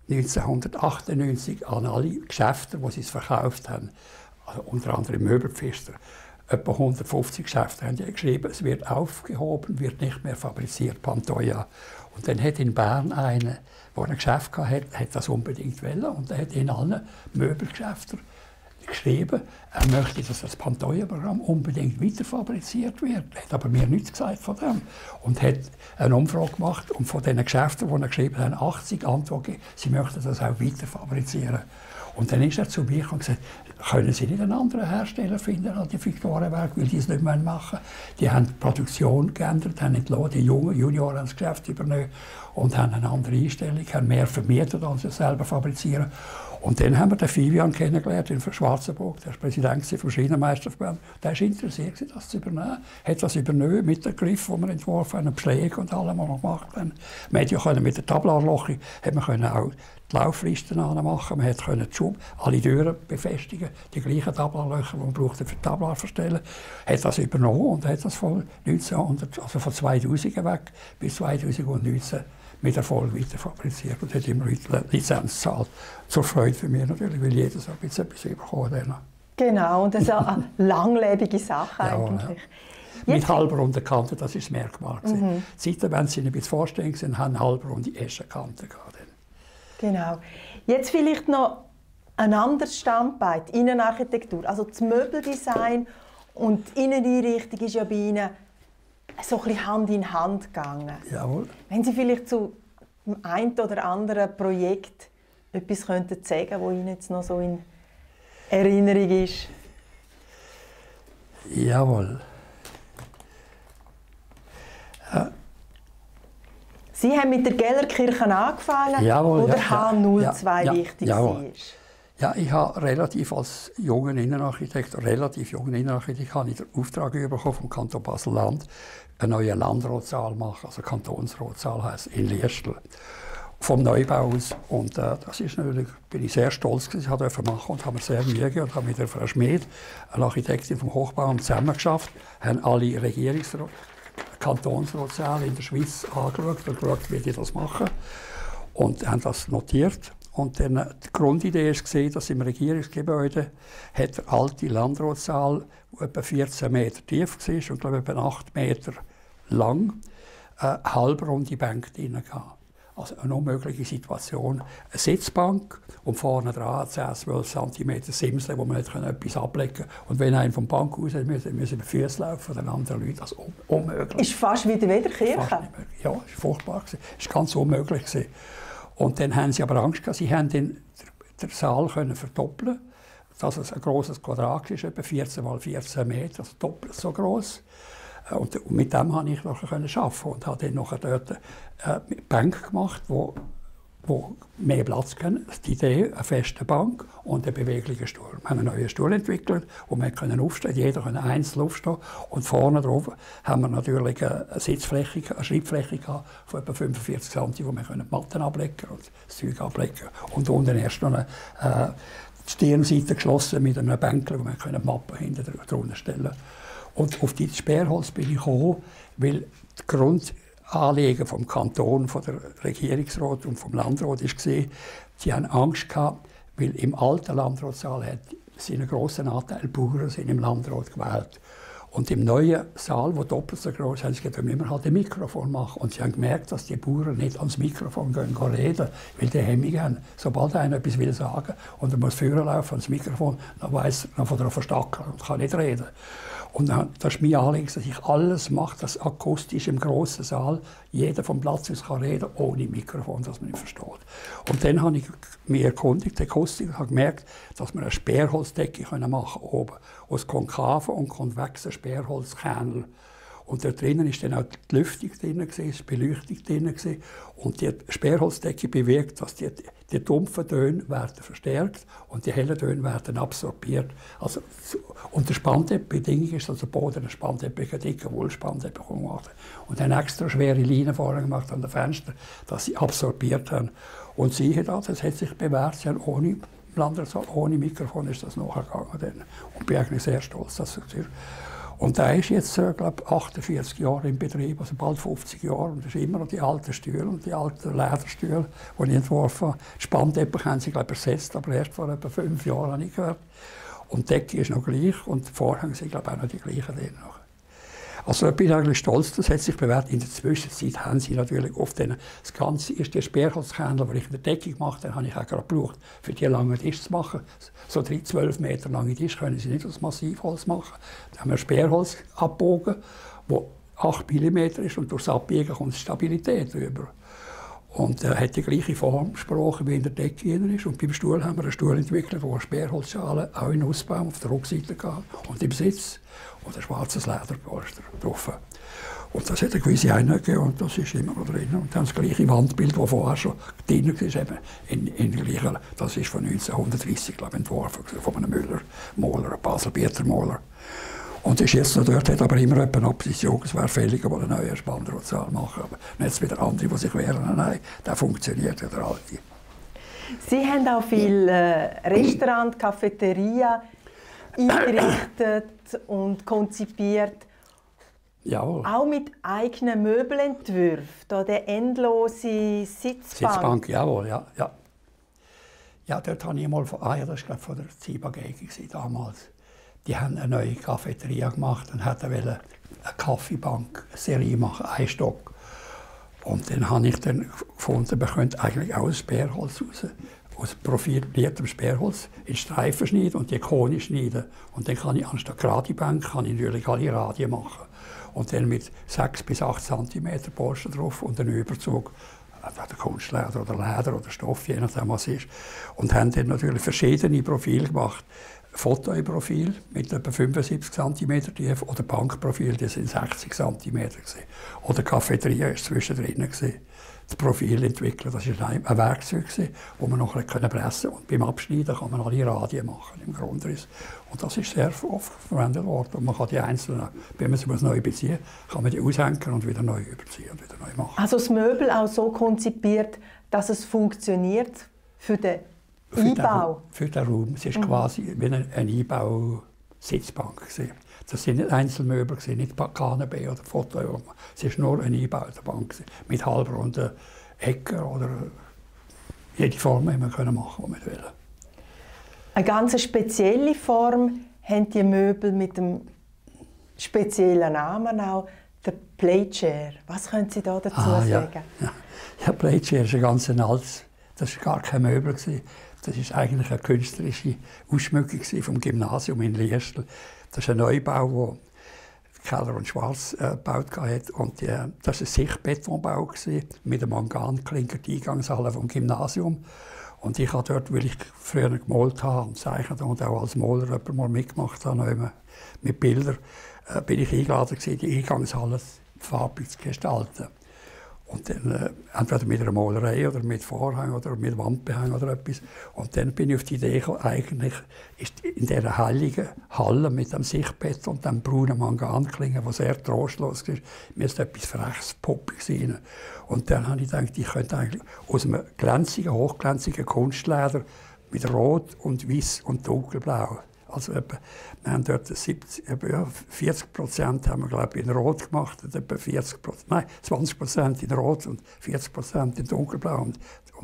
S2: 1998 an alle Geschäfte, wo sie es verkauft haben, also unter anderem Möbelpfister, etwa 150 Geschäfte haben die geschrieben, es wird aufgehoben, wird nicht mehr fabriziert, Pantoja. Und dann hat in Bern einer, der ein Geschäft hatte, hat das unbedingt wollen, und er hat in allen Möbelgeschäften geschrieben, er möchte, dass das Pantoja-Programm unbedingt weiterfabriziert wird. Er hat aber mir nichts gesagt von dem. Und hat eine Umfrage gemacht, und von den Geschäften, die er geschrieben hat, 80 Antworten, sie möchten das auch weiterfabrizieren. Und dann ist er zu mir und gesagt, können Sie nicht einen anderen Hersteller finden als die Viktorenwerk, weil die es nicht machen wollen. Die haben die Produktion geändert, haben entlassen, die jungen Junioren haben das Geschäft übernommen und haben eine andere Einstellung, haben mehr vermietet, als sie selber fabrizieren. Und dann haben wir den Vivian kennengelernt in Schwarzenburg, der war Präsident vom Schienenmeisterverband. Der war interessiert, das zu übernehmen. Hat das übernommen mit dem Griff, den wir entworfen haben, Pflege und allem, was wir gemacht haben. Man konnte mit der Tablarloche auch die Lauflisten anmachen, man konnte alle Türen befestigen, die gleichen Tablarlöcher, die man brauchte für die Tablar verstellen. Hat das übernommen und hat das von 2000 weg bis 2019 mit Erfolg weiterfabriziert und hat immer Lizenz gezahlt. Zur Freude für mich natürlich, weil jeder so ein bisschen etwas bekommen hat.
S1: Genau, und das ist eine langlebige Sache eigentlich.
S2: Ja. Mit halbrunde Kanten, das war das Merkmal. Die Seiten, wenn Sie ein bisschen vorstellen sind, haben halbrunde Eschenkanten gehabt.
S1: Genau. Jetzt vielleicht noch ein anderes Standbein, die Innenarchitektur. Also das Möbeldesign und die Inneneinrichtung ist ja bei Ihnen so ein bisschen Hand in Hand gegangen.
S2: Jawohl.
S1: Wenn Sie vielleicht zu dem einen oder anderen Projekt etwas könnten sagen, das Ihnen jetzt noch so in Erinnerung ist?
S2: Jawohl.
S1: Sie haben mit der Gellerkirche angefangen,
S2: jawohl,
S1: wo der H02 wichtig war.
S2: Ja, ich habe relativ als junger Innenarchitekt habe ich den Auftrag bekommen vom Kanton Basel-Land, einen neuen Landratssaal machen, also Kantonsratssaal heisst, in Liestel, vom Neubau aus. Und das ist natürlich, bin ich sehr stolz gewesen, ich durfte machen und habe mir sehr Mühe gegeben und habe mit der Frau Schmid, eine Architektin vom Hochbauamt, zusammengeschafft, haben alle Kantonsratssäle in der Schweiz angeschaut und geschaut, wie die das machen, und haben das notiert. Und dann, die Grundidee war, dass im Regierungsgebäude hat der alte Landratssaal, der etwa 14 Meter tief war und glaube etwa 8 Meter lang, eine halbrunde Bank drin hatte. Also eine unmögliche Situation. Eine Sitzbank und vorne dran 10-12 cm Simsel, wo man etwas ablegen konnte. Und wenn einer vom Bank raus musste, musste über die Füße laufen von den anderen Leuten. Das ist unmöglich.
S1: Ist fast wie der Kirche.
S2: Ja, es war furchtbar. Es war ganz unmöglich. Und dann haben sie aber Angst gehabt, sie haben den Saal verdoppeln. Dass es ein grosses Quadrat ist, etwa 14 mal 14 Meter, also doppelt so gross. Und mit dem konnte ich arbeiten und habe dann nachher dort eine Bank gemacht, die wo mehr Platz können. Die Idee, eine feste Bank und einen beweglichen Stuhl. Wir haben einen neuen Stuhl entwickelt, wo wir aufstehen können. Jeder kann einzeln aufstehen. Und vorne drauf haben wir natürlich eine Sitzfläche, eine Schreibfläche von etwa 45 cm, wo wir die Matten ablegen und das Zeug ablegen. Und unten erst noch eine Stirnseite geschlossen mit einem Bänkchen, wo wir die Mappen hinten drunter stellen können. Und auf dieses Sperrholz bin ich gekommen, weil die Grundanliegen vom Kanton, von der Regierungsrat und vom Landrat war, sie haben Angst gehabt, weil im alten Landratssaal sind einen grossen Anteil Bauern sind im Landrat gewählt. Und im neuen Saal, der doppelt so groß ist, haben sie gesagt, wir müssen halt ein Mikrofon machen. Und sie haben gemerkt, dass die Bauern nicht ans Mikrofon gehen reden, weil die Hemmungen haben. Sobald einer etwas will sagen und er muss vorne laufen ans Mikrofon, dann weiss er, dann von der Verstärker und kann nicht reden. Und dann, das ist mein Anliegen, dass ich alles mache, dass akustisch im grossen Saal jeder vom Platz aus kann reden, ohne Mikrofon, dass man ihn versteht. Und dann habe ich mich erkundigt, die Akustik, und habe gemerkt, dass wir eine Sperrholzdecke machen können, oben, aus konkaven und konvexen Sperrholzkernel. Und da drinnen war dann auch die Lüftung drin, die Beleuchtung drin. Und die Sperrholzdecke bewirkt, dass die dumpfen Töne werden verstärkt und die hellen Töne werden absorbiert. Also, unter Spannteppich-Bedingung ist also der Boden ein Spannteppich, ein dicker Wollspannteppich gemacht. Und dann extra schwere Linien vorne gemacht an den Fenstern, dass sie absorbiert haben. Und siehe da, das hat sich bewährt. Sie haben ohne Mikrofon ist das nachgegangen. Und bin eigentlich sehr stolz, dass es so ist. Und der ist jetzt, glaube ich, 48 Jahre im Betrieb, also bald 50 Jahre. Und das ist immer noch die alten Stühle und die alten Lederstühle, die ich entworfen habe. Spannteppich haben sie, glaube ich, ersetzt, aber erst vor etwa 5 Jahren habe ich gehört. Und die Decke ist noch gleich und die Vorhänge sind, glaube ich, auch noch die gleichen drin. Also ich bin eigentlich stolz, das hat sich bewährt. In der Zwischenzeit haben sie natürlich oft das ganze erste Sperrholzkernel, das ich in der Decke gemacht habe, habe ich auch gerade gebraucht, für die langen Tisch zu machen. So 12 Meter lange Tisch können sie nicht aus Massivholz machen. Da haben wir Sperrholz abgebogen, das 8 mm ist und durch das Abbiegen kommt Stabilität über. Und er hat die gleiche Formsprache wie in der Decke drin ist. Und beim Stuhl haben wir einen Stuhl entwickelt, wo eine Sperrholzschale auch in Ausbau auf der Rückseite gab und im Sitz und ein schwarzes Lederpolster drauf. Und das hat eine gewisse Einheit gegeben und das ist immer noch drin. Und dann das gleiche Wandbild, das vorher schon drin war, eben in gleichen, das ist von 1930, glaube ich, entworfen von einem Müller-Maler, einem Basel-Bieter Maler. Und ist jetzt noch dort, hat aber immer jemand eine Opposition, es wäre fällig, die einen neuen Spanndrahtsaal machen. Aber jetzt wieder andere, die sich wehren, nein, der funktioniert ja, der alte.
S1: Sie haben auch viel Restaurant, Cafeteria eingerichtet und konzipiert.
S2: Jawohl.
S1: Auch mit eigenen Möbelentwürfen, da der endlose Sitzbank.
S2: Jawohl, ja. Ja, dort habe ich mal das war glaube von der Ziba-Gege damals. Die haben eine neue Cafeteria gemacht und wollten eine Kaffeebank-Serie machen, einen Stock. Und dann habe ich dann gefunden, man könnte eigentlich auch aus Sperrholz raus, aus profiliertem Sperrholz in Streifen schneiden und die Kone schneiden. Und dann kann ich anstatt gerade Bank kann ich natürlich alle Radien machen. Und dann mit 6 bis 8 cm Polster drauf und einen Überzug. Entweder Kunstleder oder Leder oder Stoff, je nachdem was es ist. Und haben dann natürlich verschiedene Profile gemacht. Fotoprofil mit etwa 75 cm tief oder Bankprofil, die sind 60 cm. Oder Cafeteria war zwischendrin. Das Profil entwickeln, das war ein Werkzeug, das man nachher pressen konnte. Und beim Abschneiden kann man alle Radien machen im Grundriss. Und das ist sehr oft verwendet worden. Und man kann die einzelnen, wenn man sie neu beziehen muss, kann man die aushängen und wieder neu überziehen und wieder neu machen.
S1: Also das Möbel auch so konzipiert, dass es funktioniert für den Einbau?
S2: Für den Raum. Es ist quasi wie eine Einbau-Sitzbank. Das sind nicht Einzelmöbel, nicht Kanapee oder Foto. Es war nur eine eingebaute Bank mit halbrunden Ecken oder jede Form, die man machen konnte, die man will.
S1: Eine ganz spezielle Form haben die Möbel mit dem speziellen Namen auch, der Playchair. Was können Sie da dazu sagen?
S2: Ja, Playchair ist ein ganz altes, das war gar kein Möbel. Das war eigentlich eine künstlerische Ausschmückung vom Gymnasium in Liestel. Das ist ein Neubau, den Keller und Schwarz gebaut hat. Und das war ein Sichtbetonbau mit einem Manganklinker, die Eingangshalle vom Gymnasium. Und ich habe dort, weil ich früher gemalt habe und gezeichnet und auch als Maler mal mitgemacht habe, mit Bildern, bin ich eingeladen, die Eingangshalle farblich zu gestalten. Und dann entweder mit einer Malerei oder mit Vorhang oder mit Wandbehang oder etwas. Und dann bin ich auf die Idee gekommen, eigentlich ist in dieser heiligen Halle mit dem Sichtbett und dem braunen Manganklingen, der sehr trostlos war, müsste etwas Freches, Poppiges sein. Und dann habe ich gedacht, ich könnte eigentlich aus einem glänzigen, hochglänzigen Kunstleder mit Rot und Weiß und Dunkelblau. Also wir haben dort 40% haben wir, glaube ich, in Rot gemacht, und etwa 20% in Rot und 40% in Dunkelblau und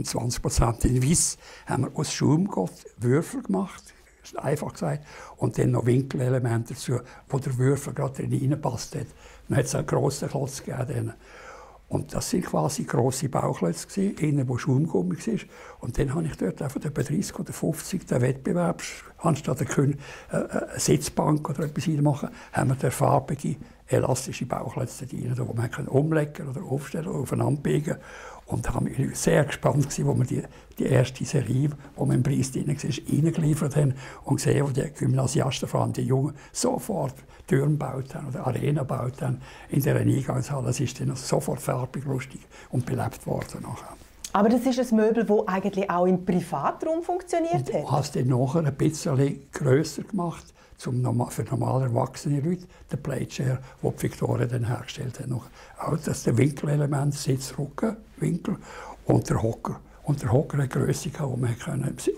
S2: 20% in Weiß. Haben wir aus Schaumgott Würfel gemacht, ist einfach gesagt, und dann noch Winkelelemente dazu, wo der Würfel gerade reingepasst hat. Dann hat es einen grossen Klotz gegeben. Und das waren quasi grosse Bauklötze, innen wo Schaumgummi war. Und dann habe ich dort einfach etwa 30 oder 50 den Wettbewerb, anstatt eine Sitzbank oder etwas reinmachen, haben wir farbige, elastische Bauklötze rein, wo man umlegen oder aufstellen oder aufeinander biegen. Und da war ich sehr gespannt, als wir die erste Serie, wo wir im Preis drin war, reingeliefert haben und gesehen, wo die Gymnasiasten, vor allem die Jungen, sofort Türen gebaut haben oder Arena gebaut haben in dieser Eingangshalle. Es ist dann sofort farbig, lustig und belebt worden nachher.
S1: Aber das ist ein Möbel, das eigentlich auch im Privatraum funktioniert hat?
S2: Ich habe es dann nachher ein bisschen grösser gemacht, für normale erwachsene Leute, der Playchair, den die Victoria dann hergestellt hat. Auch das Winkelelement, Sitz, Rücken, Winkel und der Hocker. Und der Hocker hat Grösse, die man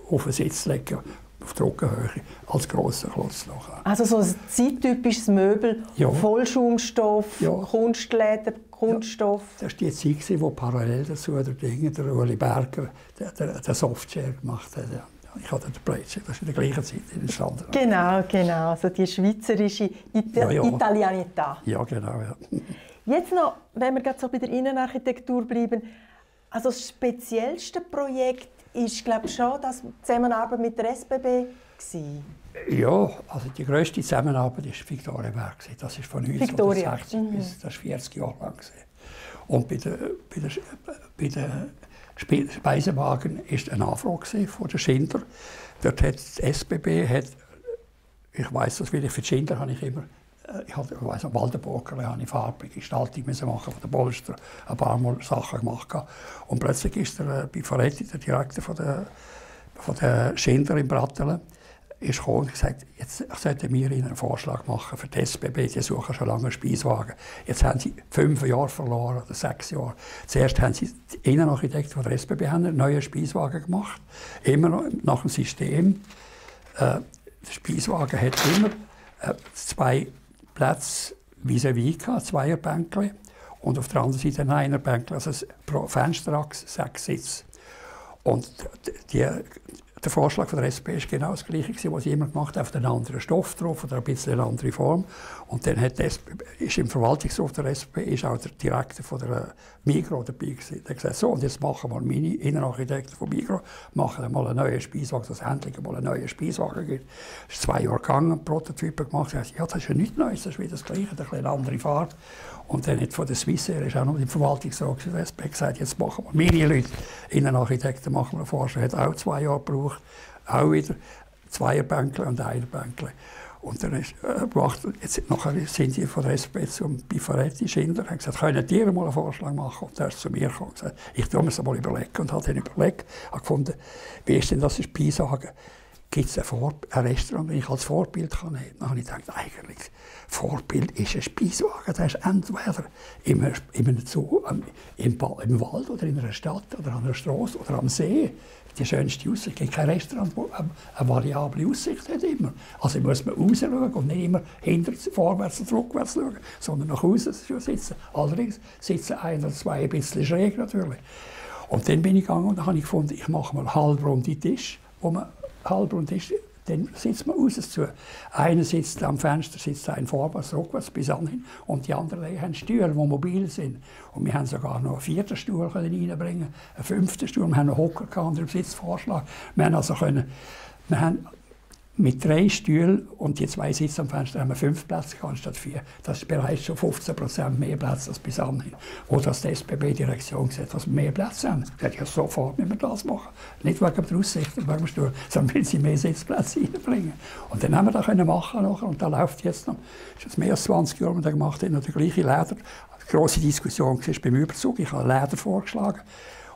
S2: auf den Sitz legen konnte, auf die Rückenhöhe, als grosser Klotz.
S1: Also so ein zeittypisches Möbel, ja. Vollschaumstoff, ja. Kunstleder, Kunststoff.
S2: Ja. Das war die Zeit, wo parallel dazu der Uli Berger den Softchair gemacht hat. Ja. Ich hatte den Playchair, das ist in der gleichen Zeit entstanden.
S1: Genau, also die schweizerische Italianità.
S2: Ja, genau. Ja.
S1: Jetzt noch, wenn wir gerade so bei der Innenarchitektur bleiben, also das speziellste Projekt ist, glaube ich, schon das Zusammenarbeit mit der SBB gewesen. Ja,
S2: also die grösste Zusammenarbeit war Victoria Berg. Das ist von 1960 bis das 40 Jahre lang. Und bei den Speisewagen war eine Anfrage von der Schindler. Dort hat die SBB, ich weiss das, weil ich für die Schindler habe ich immer, Waldenburger habe ich farbige Gestaltung machen von der Polster, ein paar Mal Sachen gemacht. Und plötzlich ist der Bifaretti, der Direktor von der Schindler in Brattelen, ist gekommen und gesagt, jetzt sollten wir Ihnen einen Vorschlag machen für die SBB. Die suchen schon lange einen Speiswagen. Jetzt haben sie 5 Jahre verloren oder 6 Jahre. Zuerst haben sie die Innenarchitekten von der SBB einen neuen Speiswagen gemacht. Immer noch nach dem System. Der Speiswagen hat immer 2 Plätze vis-à-vis gehabt, 2er-Bänkchen. Und auf der anderen Seite ein 1er-Bänkchen, also pro Fensterachse 6 Sitze. Und der Vorschlag von der SP war genau das Gleiche, was sie immer gemacht haben, auf einen anderen Stoff drauf oder ein bisschen eine andere Form. Und dann ist im Verwaltungshof der SP ist auch der Direktor von der Migros dabei gewesen. Der hat gesagt, so, und jetzt machen wir meine Innenarchitekten von Migros, machen mal einen neuen Speiswagen, dass es endlich mal einen neuen Speiswagen gibt. Es ist 2 Jahre gegangen, Prototypen gemacht. Ja, das ist ja nichts Neues, das ist wieder das Gleiche, eine andere Farbe. Und dann hat von der Swissair ist auch noch im Verwaltungsrat der SP gesagt, jetzt machen wir meine Leute, Innenarchitekten machen wir einen Vorschlag. Hat auch 2 Jahre gebraucht, auch wieder 2er-Bänkchen und 1er-Bänkchen. Und dann nachher sind sie von der SP zum Bifaretti Schindler und haben gesagt, können die mal einen Vorschlag machen? Und der ist zu mir gekommen und gesagt, ich tue mir das mal überlegen. Und habe dann überlegt, habe gefunden, wie ist denn das in Piesagen? Gibt es ein Restaurant, das ich als Vorbild kann nehmen kann? Dann habe ich gedacht, eigentlich, Vorbild ist ein Speiswagen. Der ist entweder im Wald oder in einer Stadt oder an einer Straße oder am See. Die schönste Aussicht. Es gibt kein Restaurant, das eine variable Aussicht hat. Immer. Also muss man raus schauen und nicht immer vorwärts und rückwärts schauen, sondern nach außen sitzen. Allerdings sitzen 1 oder 2 ein bisschen schräg natürlich. Und dann bin ich gegangen und habe ich gefunden, ich mache mal halbrunde Tisch, wo man halbrund ist, dann sitzt man außen zu. Einer sitzt am Fenster, sitzt ein vorwärts, rückwärts bis anhin und die anderen haben Stühle, die mobil sind. Und wir haben sogar noch einen 4. Stuhl reinbringen, einen 5. Stuhl, wir haben einen Hocker unter dem Sitzvorschlag. Wir haben Mit 3 Stühlen und die 2 Sitze am Fenster haben wir 5 Plätze anstatt 4. Das ist bereits schon 15% mehr Plätze als bis anhin. Wo das die SBB-Direktion gesagt hat, dass wir mehr Plätze haben. Sie hat ja sofort müssen wir das machen. Nicht wegen der Aussicht, wegen dem Stuhl, sondern weil sie mehr Sitzplätze reinbringen. Und dann haben wir das machen nachher. Und da läuft jetzt noch, ist jetzt mehr als 20 Jahre, wir gemacht haben, noch die gleiche Leder. Die grosse Diskussion war beim Überzug. Ich habe Leder vorgeschlagen.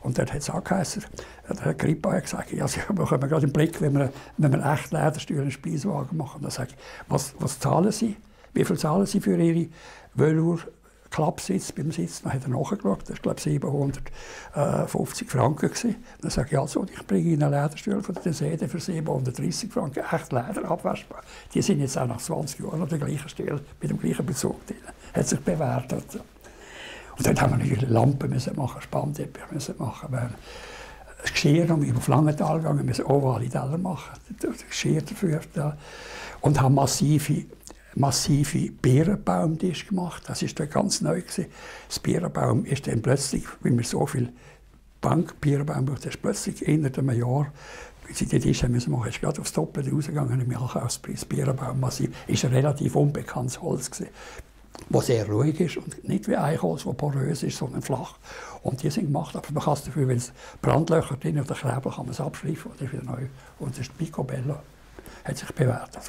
S2: Und dort hat es auch geheißen, der Herr Grippa hat gesagt, ja, Sie bekommen gerade im Blick, wenn wir echt Lederstühle in Speiswagen machen. Dann sage ich, was zahlen Sie? Wie viel zahlen Sie für Ihre Velour-Klappsitz beim Sitz? Dann hat er nachgeschaut, das war, glaube ich, 750 Franken. Dann sage ich, also, ich bringe Ihnen einen Lederstuhl von der Seede für 730 Franken, echt Leder, abwaschbar. Die sind jetzt auch nach 20 Jahren noch der gleichen Stuhl, mit dem gleichen Bezug drin. Hat sich bewährt. Also. Und dann haben wir natürlich Lampen machen, Spannteppich machen. Das Geschirr haben wir auf Langenthal gegangen, wir müssen ovale Teller machen, das Geschirr dafür. Da. Und haben massive Birnbaumtische gemacht. Das war dort ganz neu. Das Birnbaum ist dann plötzlich, weil wir so viel Birnbaum brauchen, das ist plötzlich innerhalb einem Jahr, als sie den Tisch machen mussten, ist gerade aufs Doppelte rausgegangen im Einkaufspreis. Birnbaum massiv. Ist ein relativ unbekanntes Holz gewesen, das sehr ruhig ist und nicht wie Eichholz, das porös ist, sondern flach. Und die sind gemacht, aber man kann es dafür, wenn es Brandlöcher drin oder Knebel, kann man es abschleifen und das ist wieder neu. Und das Picobello hat sich bewährt.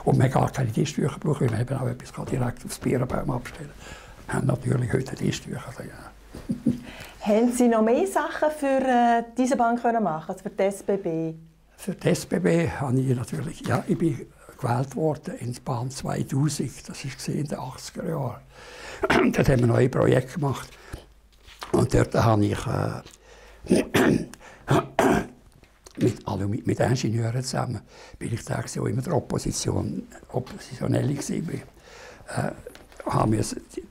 S2: Und man gar keine Tischtücher brauchen, weil man eben auch etwas direkt aufs Birnbaum abstellen kann. Wir haben natürlich heute Tischtücher. Ja.
S1: Haben Sie noch mehr Sachen für diese Bank machen, also für die SBB?
S2: Für die SBB habe ich natürlich, ja, ich bin gewählt worden ins Bahn 2000, das war in den 80er Jahren. Dort haben wir neue Projekte gemacht. Und dort habe ich mit Ingenieuren zusammen, bin ich da immer der Oppositionelle gewesen.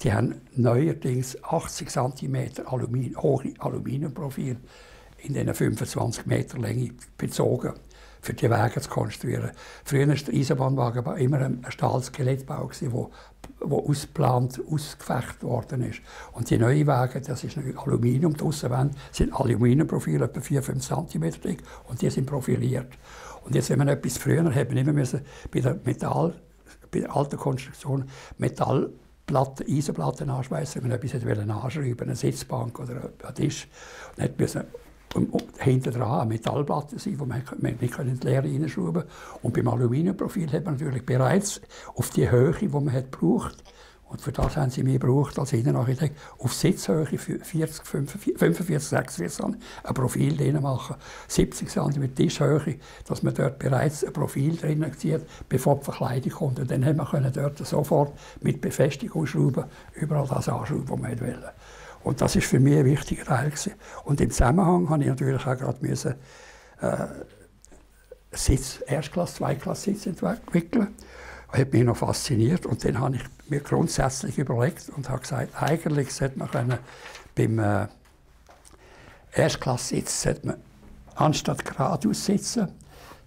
S2: Die haben neuerdings 80 cm hohe Aluminiumprofil in diesen 25 Meter Länge bezogen, für die Wege zu konstruieren. Früher war der Eisenbahnwagen immer ein Stahlskelettbau, der ausgeplant, ausgefecht worden ist. Und die neuen Wege, das ist Aluminium, die Aussenwände sind Aluminiumprofile, etwa 4-5 cm dick, und die sind profiliert. Und jetzt, wenn man etwas früher hat, man immer müssen bei der alten Konstruktion Metallplatten, Eisenplatten anschweißen, wenn man etwas anschreiben wollte, eine Sitzbank oder einen Tisch. Und dann musste hinten dran eine Metallplatte sein, die man nicht in die Leere reinschrauben konnte. Und beim Aluminiumprofil hat man natürlich bereits auf die Höhe, die man braucht, und für das haben sie mehr gebraucht als Innenarchitekt, auf Sitzhöhe 45, 46 cm ein Profil drin machen, 70 cm Tischhöhe, dass man dort bereits ein Profil drin zieht, bevor die Verkleidung kommt. Und dann konnte man dort sofort mit Befestigungsschrauben überall das anschrauben, was man wollte. Und das war für mich ein wichtiger Teil. Und im Zusammenhang musste ich natürlich auch gerade Erstklasse-, Zweiklasse-Sitz entwickeln. Das hat mich noch fasziniert. Und dann habe ich mir grundsätzlich überlegt und habe gesagt, eigentlich sollte man beim Erstklasse-Sitz anstatt geradeaus sitzen,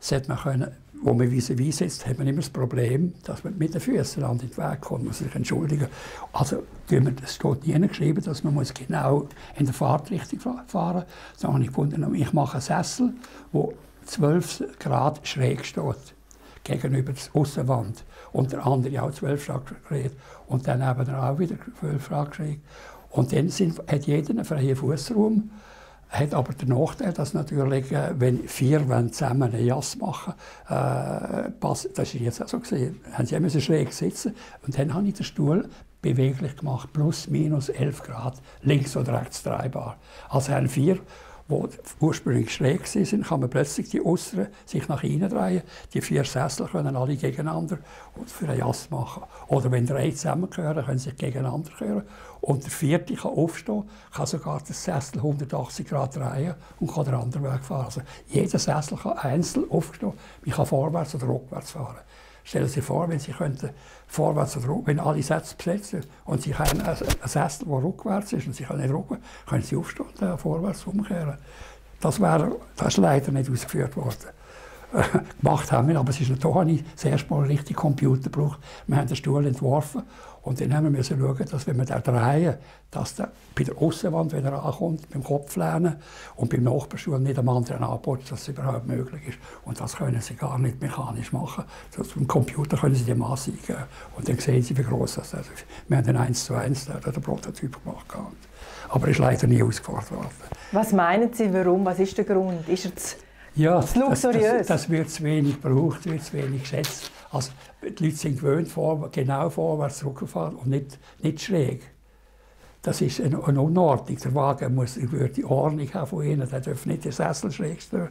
S2: sollte man können, wo man vis-à-vis sitzt, hat man immer das Problem, dass man mit den Füßen an den Weg kommt, muss sich entschuldigen. Also, es steht nie geschrieben, dass man genau in der Fahrtrichtung fahren muss, sondern ich gefunden, ich mache einen Sessel, der 12 Grad schräg steht, gegenüber der Aussenwand. Und der andere auch 12 Grad schräg. Und dann eben auch wieder 12 Grad schräg. Und dann hat jeder einen freien Fußraum. Hat aber den Nachteil, dass natürlich, wenn 4 zusammen eine Jass machen, das ist jetzt auch so gesehen, haben sie immer schräg sitzen. Und dann habe ich den Stuhl beweglich gemacht, plus minus 11 Grad, links oder rechts drehbar. Also haben 4, die ursprünglich schräg sind, kann man plötzlich die Äußeren sich nach innen drehen. Die 4 Sessel können alle gegeneinander für eine Jass machen. Oder wenn 3 zusammengehören, können sie sich gegeneinander gehören. Und der 4. kann aufstehen, kann sogar den Sessel 180 Grad drehen und kann den anderen Weg fahren. Also jeder Sessel kann einzeln aufstehen, man kann vorwärts oder rückwärts fahren. Stellen Sie sich vor, wenn Sie vorwärts oder rückwärts, wenn alle Sätze besetzt sind und Sie haben einen Sessel, der rückwärts ist und Sie können nicht rückwärts, können Sie aufstehen und vorwärts umkehren. Das ist leider nicht ausgeführt worden. gemacht haben wir, aber es ist da habe ich das erste Mal richtig Computer gebraucht. Wir haben den Stuhl entworfen und dann haben wir schauen, dass wenn wir den drehen, dass der bei der Aussenwand, wenn er ankommt, beim Kopflehnen und beim Nachbarstuhl nicht am anderen anbaut, dass es überhaupt möglich ist. Und das können sie gar nicht mechanisch machen. Also beim Computer können sie die Masse eingeben und dann sehen sie, wie groß das ist. Wir haben den 1:1 den Prototyp gemacht. Aber er ist leider nie ausgefahren worden.
S1: Was meinen Sie, warum? Was ist der Grund? Ist er zu luxuriös?
S2: Das wird zu wenig gebraucht, wird zu wenig geschätzt. Also, die Leute sind gewöhnt, genau vorwärts zurückzufahren und nicht schräg. Das ist eine Unordnung. Der Wagen muss die Ordnung haben von ihnen, der darf nicht den Sessel schräg stehen.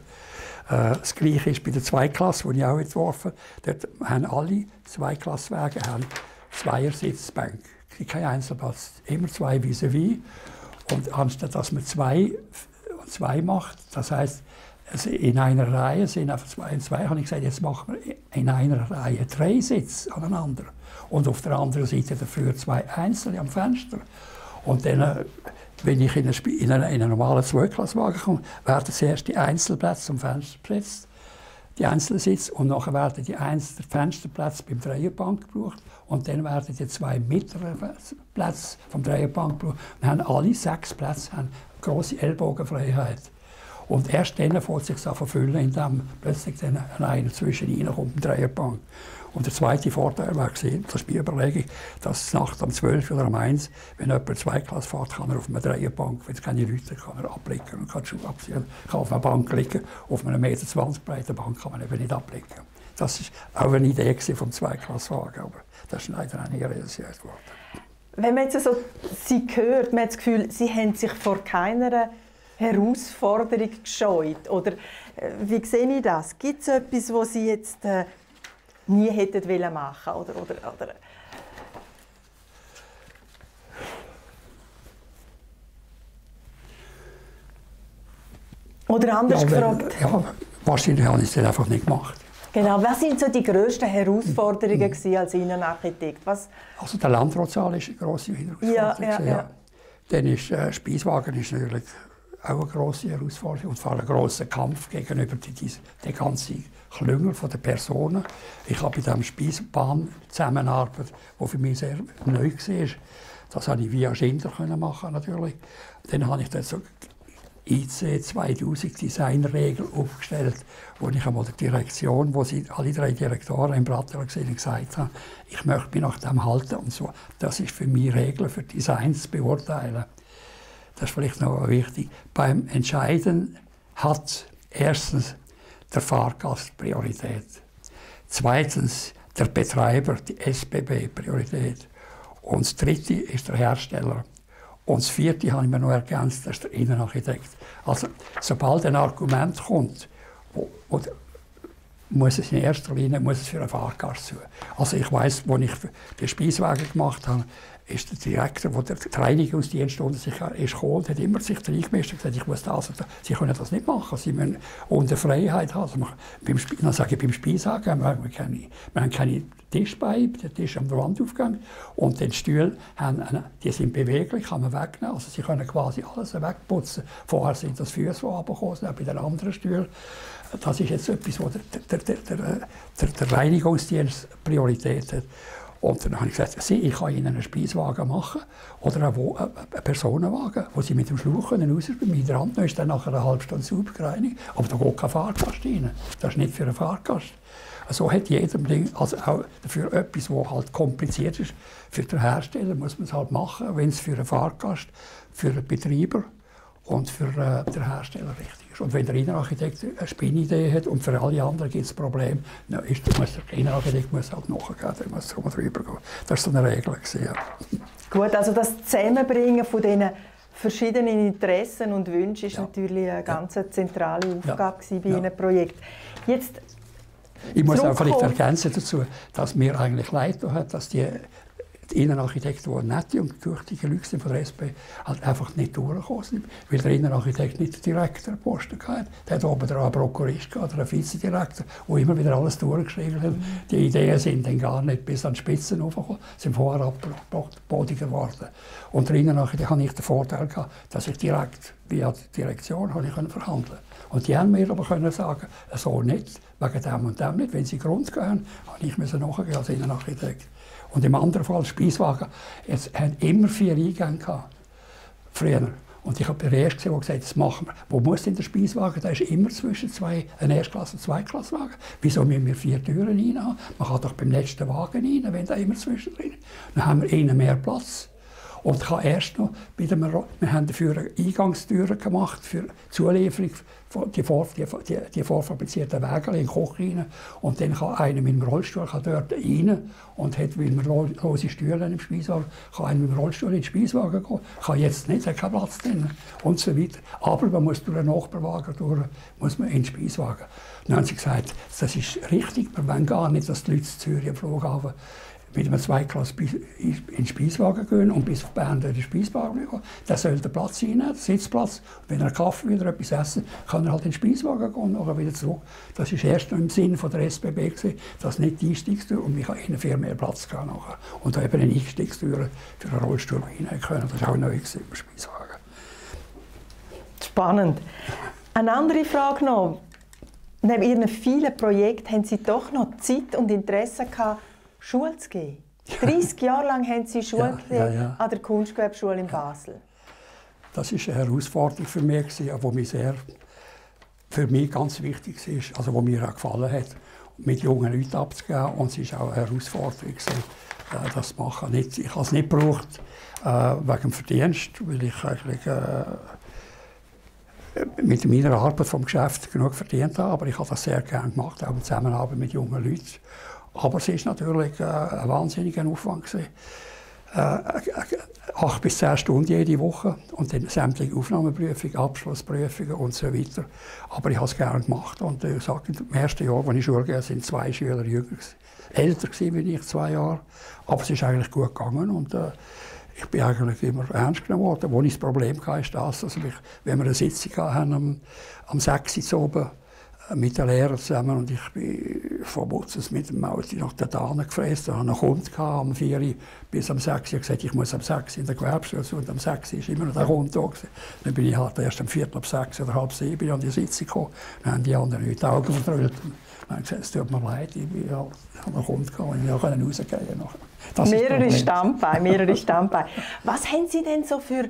S2: Das Gleiche ist bei der Zweiklasse, die ich auch entworfen habe. Dort haben alle Zweiklasswagen Zweiersitzbank. Kein Einzelplatz, immer zwei vis-à-vis. Und anstatt dass man zwei macht, das heisst, also in einer Reihe sind einfach 2 und 2, habe ich gesagt, jetzt machen wir in einer Reihe 3 Sitze aneinander. Und auf der anderen Seite dafür 2 Einzelne am Fenster. Und dann, wenn ich in einen normalen Zweiklasswagen komme, werden zuerst die Einzelplätze am Fenster besetzt, die Einzelsitze, und nachher werden die Fensterplätze beim Dreierbank gebraucht. Und dann werden die 2 mittleren Plätze vom Dreierbank gebraucht. Dann haben alle 6 Plätze eine grosse Ellbogenfreiheit. Und erst dann fängt es sich an zu füllen, indem plötzlich dann einer zwischen reinkommt, im Dreierbank. Und der zweite Vorteil war, das ist meine Überlegung, dass nachts um 12 oder um 1, wenn jemand Zweiklasse fährt, kann er auf einer Dreierbank, wenn es keine Leute kann er abliegen und kann die Schuhe abziehen, kann auf einer Bank liegen. Auf einer 1,20 Meter breiten Bank kann man eben nicht abliegen. Das war auch eine Idee vom Zweiklasswagen, aber das ist leider auch nie realisiert worden.
S1: Wenn man jetzt so Sie hört, man hat das Gefühl, Sie haben sich vor keiner Herausforderung gescheut. Oder wie sehe ich das? Gibt es etwas, was Sie jetzt nie hätten machen wollen? Oder anders gefragt?
S2: Ja, wahrscheinlich habe ich es dann einfach nicht gemacht.
S1: Genau. Was waren so die grössten Herausforderungen als Innenarchitekt?
S2: Also der Landratssaal ist eine grosse Herausforderung.
S1: Ja.
S2: Dann ist Speiswagen ist natürlich auch eine grosse Herausforderung und vor allem ein grosser Kampf gegenüber der ganzen Klüngel der Personen. Ich habe bei diesem Speisbahn-Zusammenarbeit, die für mich sehr neu war, das konnte ich via Schindler machen natürlich. Dann habe ich dort so IC 2000 Designregeln aufgestellt, wo ich einmal der Direktion, wo sie alle 3 Direktoren im Blatt gesagt haben, ich möchte mich nach dem halten und so. Das ist für mich Regeln für Designs zu beurteilen. Das ist vielleicht noch wichtig. Beim Entscheiden hat erstens der Fahrgast Priorität. Zweitens der Betreiber, die SBB, Priorität. Und das dritte ist der Hersteller. Und das vierte habe ich mir noch ergänzt, das ist der Innenarchitekt. Also, sobald ein Argument kommt, muss es in erster Linie für einen Fahrgast sein. Also ich weiss, als ich die Speiswagen gemacht habe, ist der Direktor, der Reinigungsdienst unter sich ist gekommen, hat immer sich reingemischt und gesagt, ich muss das und das. Sie können das nicht machen, Sie müssen unter Freiheit haben. Also dann sage ich, beim Speiswagen wir haben keine Tischbeine, der Tisch am Wandaufgang und die Stühle die sind beweglich, kann man wegnehmen. Also Sie können quasi alles wegputzen. Vorher sind das Füße, die runtergekommen sind, auch bei den anderen Stühlen. Das ist jetzt etwas, wo der Reinigungsdienst Priorität hat. Und dann habe ich gesagt, ich kann Ihnen einen Speiswagen machen oder einen Personenwagen, wo Sie mit dem Schlauch rausspringen können. Mit der Hand ist dann nach einer halben Stunde sauber gereinigt. Aber da geht kein Fahrgast rein. Das ist nicht für einen Fahrgast. So hat jedem Ding, also auch für etwas, das halt kompliziert ist, für den Hersteller muss man es halt machen, wenn es für einen Fahrgast, für den Betreiber und für den Hersteller richtig ist. Und wenn der Innenarchitekt eine Spinnidee hat und für alle anderen gibt es ein Problem, dann der Innenarchitekt muss halt nachgehen, der muss drüber gehen. Das war so eine Regel. Ja.
S1: Gut, also das Zusammenbringen von diesen verschiedenen Interessen und Wünschen ist natürlich eine ganz zentrale Aufgabe bei Ihrem Projekt. Jetzt
S2: ich muss auch vielleicht ergänzen dazu, dass mir eigentlich leid hat, dass die Innenarchitekten, die nette und tüchtige Leute sind von der SP, halt einfach nicht durchgekommen sind. Weil der Innenarchitekt nicht den Direktorposten hatte. Der hat oben einen Prokurist oder einen Vizedirektor, der immer wieder alles durchgeschrieben hat. Die Ideen sind dann gar nicht bis an die Spitzen hochgekommen, sind vorher abgebogen geworden. Und der Innenarchitekt hatte ich den Vorteil gehabt, dass ich direkt via die Direktion verhandeln konnte. Und die haben mir aber können sagen, so nicht, wegen dem und dem nicht. Wenn sie Grund gehen, habe ich nachgehen als Innenarchitekt. Und im anderen Fall, Speiswagen, es haben immer 4 Eingänge gehabt, früher. Und ich habe der Erste, der gesagt hat, das machen wir. Wo muss denn der Speiswagen? Der ist immer zwischen ein Erstklasse- und Zweitklassenwagen. Wieso müssen wir 4 Türen rein haben? Man kann doch beim letzten Wagen rein, wenn da immer zwischendrin ist. Dann haben wir innen mehr Platz. Und kann erst noch, wir haben dafür Eingangstüren gemacht für die Zulieferung die vorfabrizierten Wege in den Koch rein. Und dann kann einer mit dem Rollstuhl dort rein und hat, weil wir lose Stühle im Speiswagen, kann einer mit dem Rollstuhl in den Speiswagen gehen. Kann jetzt nicht, hat keinen Platz drin und so weiter. Aber man muss durch den Nachbarwagen durch, muss man in den Speiswagen. Dann haben sie gesagt, das ist richtig, wir wollen gar nicht, dass die Leute zu Zürich am Flughafen mit einem Zweiklasse in den Speiswagen gehen und bis auf Bern in den Speiswagen gehen. Der soll den Platz einnehmen, den Sitzplatz. Und wenn er einen Kaffee oder etwas essen kann er halt in den Speiswagen gehen und nachher wieder zurück. Das war erst noch im Sinne von der SBB, dass nicht die Einstiegstür und ich habe innen viel mehr Platz gehabt nachher. Und da eben eine Einstiegstür für einen Rollstuhl rein können. Das war auch neu im Speiswagen.
S1: Spannend. Eine andere Frage noch. Neben Ihren vielen Projekten haben Sie doch noch Zeit und Interesse gehabt, Schule zu gehen. 30 Jahre lang haben Sie Schule gegeben an der Kunstgewerbeschule in Basel.
S2: Das war eine Herausforderung für mich, die für mich ganz wichtig war, also die mir auch gefallen hat, mit jungen Leuten abzugeben. Und es war auch eine Herausforderung, das zu machen. Ich habe es nicht gebraucht wegen dem Verdienst, weil ich eigentlich mit meiner Arbeit vom Geschäft genug verdient habe. Aber ich habe das sehr gerne gemacht, auch in Zusammenarbeit mit jungen Leuten. Aber es war natürlich ein wahnsinniger Aufwand. 8 bis 10 Stunden jede Woche und dann sämtliche Aufnahmeprüfungen, Abschlussprüfungen und so weiter. Aber ich habe es gerne gemacht. Und ich sage, im ersten Jahr, als ich Schule ging, sind 2 Schüler älter gewesen wie ich, 2 Jahre. Aber es ist eigentlich gut gegangen. Und ich bin eigentlich immer ernst genommen worden. Wo ich das Problem hatte, ist das, dass wenn wir eine Sitzung hatten, am 6 Uhr oben, mit den Lehrern zusammen und ich bin von Butzes mit dem Auto nach der Dahne gefräst. Da hatte einen Kunden am 4 Uhr bis am 6 Uhr gesagt, ich muss am 6 Uhr in der Gewerbeschule und am 6 Uhr ist immer noch der Kunde da gewesen. Dann bin ich halt erst um 4 ab 6 oder halb 7 an die Sitzung gekommen. Dann haben die anderen die Augen verdrüllt. Dann haben gesagt, es tut mir leid, ich habe einen Kunden gehabt und ich konnte rausgehen.
S1: Mehrere Standbeine. Was haben Sie denn so für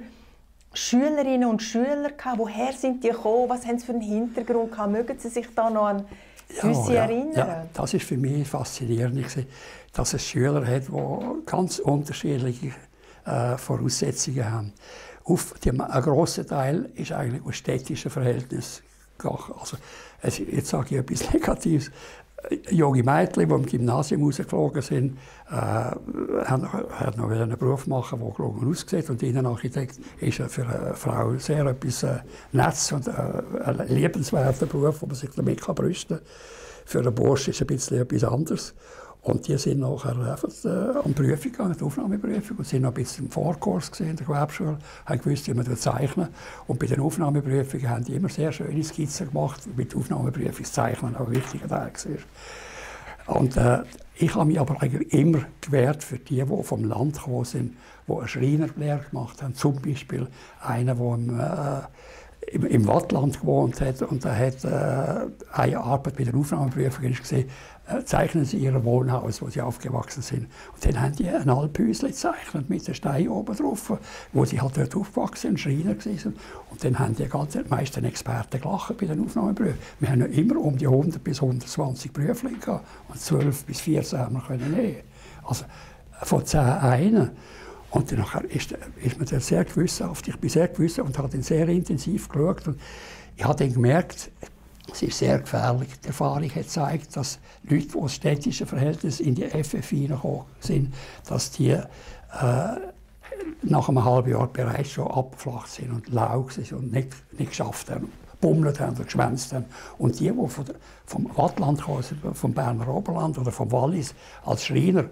S1: Schülerinnen und Schüler gehabt? Woher sind die gekommen? Was haben sie für einen Hintergrund gehabt? Mögen Sie sich da noch an gewisse erinnern? Ja,
S2: das war für mich faszinierend, dass es Schüler hat, die ganz unterschiedliche Voraussetzungen haben. Ein grosser Teil ist eigentlich aus städtischen Verhältnissen. Also, jetzt sage ich etwas Negatives. Junge Mädchen, die im Gymnasium rausgeflogen sind, haben noch einen Beruf machen, der gelungen aussieht. Und Innenarchitekt ist für eine Frau sehr etwas Nettes und ein liebenswerter Beruf, wo man sich damit brüsten kann. Für einen Bursch ist es ein bisschen etwas anderes. Und die sind nachher einfach an die Prüfung gegangen, die Aufnahmeprüfung, und sind noch ein bisschen im Vorkurs in der Gewerbeschule, haben gewusst, wie man zeichnen. Und bei den Aufnahmeprüfungen haben die immer sehr schöne Skizzen gemacht, mit Aufnahmeprüfungszeichnen auch ein wichtiger Teil war. Und ich habe mich aber eigentlich immer gewehrt für die vom Land gekommen sind, die eine Schreinerlehre gemacht haben. Zum Beispiel einer, der im Wattland gewohnt hat und er hat eine Arbeit bei der Aufnahmeprüfung gesehen, zeichnen Sie Ihr Wohnhaus, wo Sie aufgewachsen sind. Und dann haben die ein Alphäusle gezeichnet mit den Steinen oben drauf, wo sie halt dort aufgewachsen sind, Schreiner waren. Und dann haben die meisten Experten gelacht bei den Aufnahmeprüfungen. Wir haben ja immer um die 100 bis 120 Prüflinge gehabt und 12 bis 14 haben wir nehmen. Also von 10 einen. Und dann ist man dann sehr gewissenhaft. Ich bin sehr gewissenhaft und habe dann sehr intensiv geschaut. Und ich habe dann gemerkt, es ist sehr gefährlich. Die Erfahrung hat gezeigt, dass Leute, die aus städtischen Verhältnissen in die FF hineingekommen sind, dass die nach einem halben Jahr bereits schon abgeflacht sind und lau sind und nicht geschafft haben, bummelt haben oder geschwänzt haben. Und die vom Wattland kommen, vom Berner Oberland oder vom Wallis als Schreiner,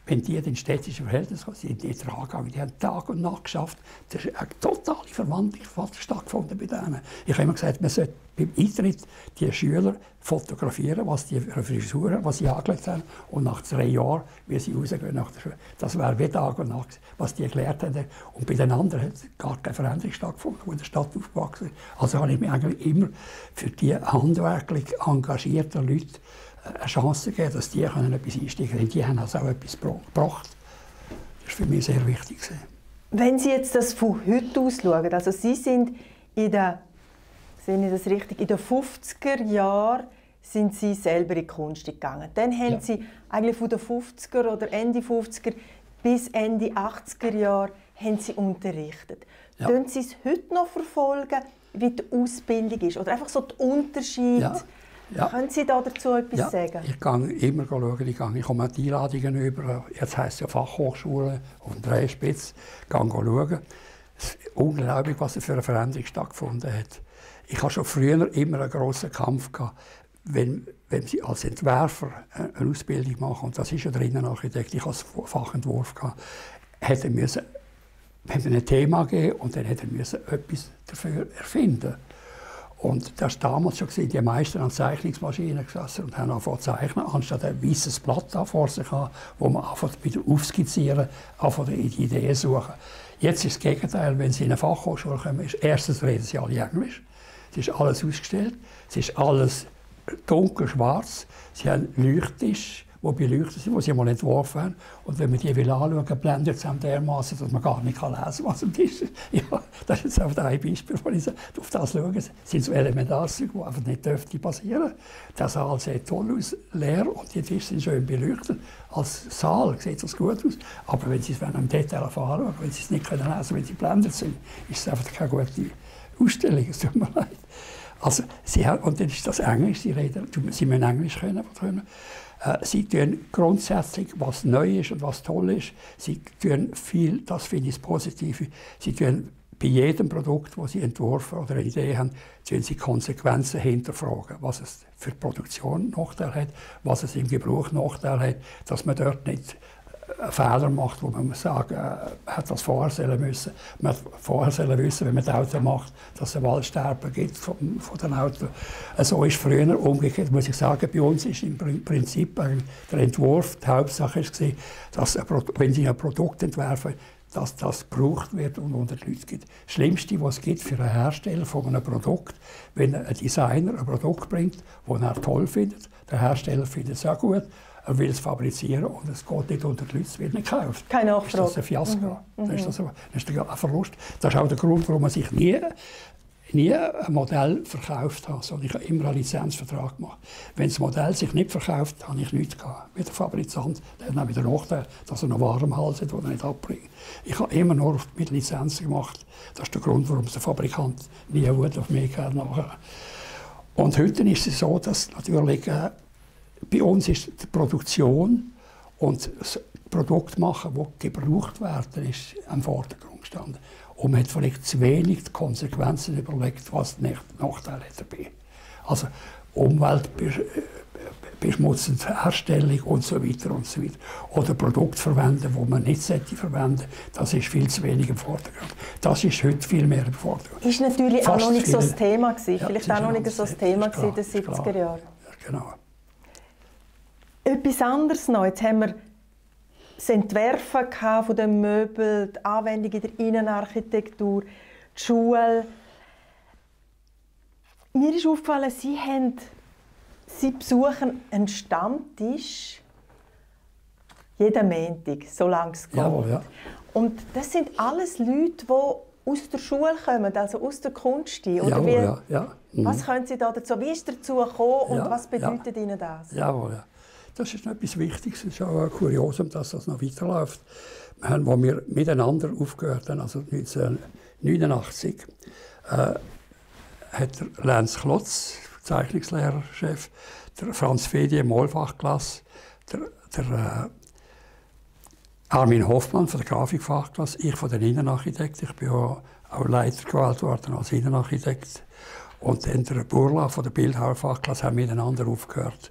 S2: wenn die in städtischen Verhältnissen sind, die dran, die haben Tag und Nacht geschafft. Das ist eine totale Verwandlung stattgefunden bei denen. Ich habe immer gesagt, man sollte beim Eintritt die Schüler fotografieren, was die für Frisuren, was sie angelegt haben, und nach 3 Jahren, wie sie rausgehen nach der Schule. Das wäre wie Tag und Nacht, was die gelernt haben. Und bei den anderen hat gar keine Veränderung stattgefunden, die in der Stadt aufgewachsen sind. Also habe ich mich eigentlich immer für die handwerklich engagierten Leute eine Chance geben, dass die etwas einsteigen können. Die haben also auch etwas gebracht. Das war für mich sehr wichtig.
S1: Wenn Sie jetzt das von heute aus schauen, also Sie sind in den, sehe ich das richtig, in den 50er Jahren sind Sie selber in die Kunst gegangen. Dann haben Sie eigentlich von den 50er oder Ende 50er bis Ende 80er Jahre haben Sie unterrichtet. Ja. Können Sie es heute noch verfolgen, wie die Ausbildung ist? Oder einfach so die Unterschiede? Ja. Ja. Können Sie dazu etwas sagen?
S2: Ich gehe immer schauen. Ich komme die Einladungen über. Jetzt heisst es ja Fachhochschule auf dem Dreispitz. Ich gehe schauen. Es ist unglaublich, was für eine Veränderung stattgefunden hat. Ich hatte schon früher immer einen grossen Kampf gehabt, wenn Sie als Entwerfer eine Ausbildung machen, und das ist ja der Innenarchitekt, ich hatte Fachentwurf gehabt, hätte ein Thema gegeben und dann hätte er etwas dafür erfinden. Und das war damals schon, die meisten an Zeichnungsmaschinen gesessen und haben angefangen zu zeichnen, anstatt ein weißes Blatt vor sich haben, wo man anfängt wieder aufskizzieren, anfangen die Ideen suchen. Jetzt ist das Gegenteil, wenn Sie in eine Fachhochschule kommen, erstens reden Sie alle Englisch, es ist alles ausgestellt, es ist alles dunkelschwarz, Sie haben Leuchttisch, die beleuchtet sind, die sie mal entworfen haben. Und wenn man die anschauen will, blendet es einem dermaßen, dass man gar nicht lesen kann, was am Tisch ist. Ja, das ist jetzt auch ein Beispiel, wo ich auf das schaue. Das sind so Elementarsdinge, die einfach nicht passieren dürfen. Der Saal sieht toll aus, leer, und die Tische sind schön beleuchtet. Als Saal sieht das gut aus. Aber wenn Sie es im Detail anschauen, wenn Sie es nicht lesen können, wenn Sie blendet sind, ist es einfach keine gute Ausstellung. Es tut mir leid. Also, und dann ist das Englisch, Sie müssen Englisch können. Sie tun grundsätzlich, was neu ist und was toll ist, Sie tun viel, das finde ich das Positive, Sie tun bei jedem Produkt, das Sie entworfen oder eine Idee haben, tun Sie Konsequenzen hinterfragen, was es für die Produktion Nachteil hat, was es im Gebrauch Nachteil hat, dass man dort nicht einen Fehler macht, wo man sagt, man hat das vorher sollen müssen. Man hat vorher sollen wissen, wenn man das Auto macht, dass es ein Waldsterben gibt von den Autos. So ist früher umgekehrt, muss ich sagen, bei uns ist im Prinzip der Entwurf, die Hauptsache war, dass wenn Sie ein Produkt entwerfen, dass das gebraucht wird und unter die Leute gibt. Das Schlimmste, was es gibt für einen Hersteller von einem Produkt, wenn ein Designer ein Produkt bringt, das er toll findet, der Hersteller findet es auch gut, er will es fabrizieren und es geht nicht unter die Leute, es wird nicht gekauft.
S1: Keine Nachfrage.
S2: Ist das ein Fiasko? Das ist ein Verlust. Das ist auch der Grund, warum man sich nie ein Modell verkauft hat, sondern ich habe immer einen Lizenzvertrag gemacht. Wenn das Modell sich nicht verkauft, habe ich nichts gehabt. Wie der Fabrikant, der hat auch wieder Nachteil, dass er noch warm Hals hat, den er nicht abbringt. Ich habe immer nur mit Lizenzen gemacht. Das ist der Grund, warum der Fabrikant nie Wut auf mich hat nachher. Und heute ist es so, dass natürlich bei uns ist die Produktion und das Produkt machen, das gebraucht werden, ist am Vordergrund gestanden. Und man hat vielleicht zu wenig die Konsequenzen überlegt, was die Nachteile dabei. Also umweltbeschmutzende Herstellung und so weiter und so weiter. Oder Produkte verwenden, die man nicht verwenden sollte, das ist viel zu wenig im Vordergrund. Das ist heute viel mehr im Vordergrund.
S1: Ist natürlich auch noch nicht so das Thema gewesen. Ja, vielleicht auch noch nicht so das Thema in den 70er Jahren.
S2: Ja, genau.
S1: Etwas anderes noch. Jetzt haben wir das Entwerfen von den Möbeln, die Anwendung in der Innenarchitektur, die Schule. Mir ist aufgefallen, Sie besuchen einen Stammtisch jeden Montag, solange es geht.
S2: Jawohl, ja.
S1: Und das sind alles Leute, die aus der Schule kommen, also aus der Kunst. Oder
S2: Jawohl,
S1: wie,
S2: ja. Ja.
S1: Was können Sie da dazu? Wie ist dazu gekommen und was bedeutet Ihnen das?
S2: Jawohl, ja. Das ist etwas Wichtiges. Es ist auch ein Kuriosum, dass das noch weiterläuft. Als wir miteinander aufgehört haben, also 1989, hat der Lenz Klotz, Zeichnungslehrerchef, der Franz Fedi, Malfachklasse, der Armin Hoffmann von der Grafikfachklasse, ich von der Innenarchitekt. Ich bin auch Leiter gewählt worden als Innenarchitekt. Und dann der Burla von der Bildhauerfachklasse haben miteinander aufgehört.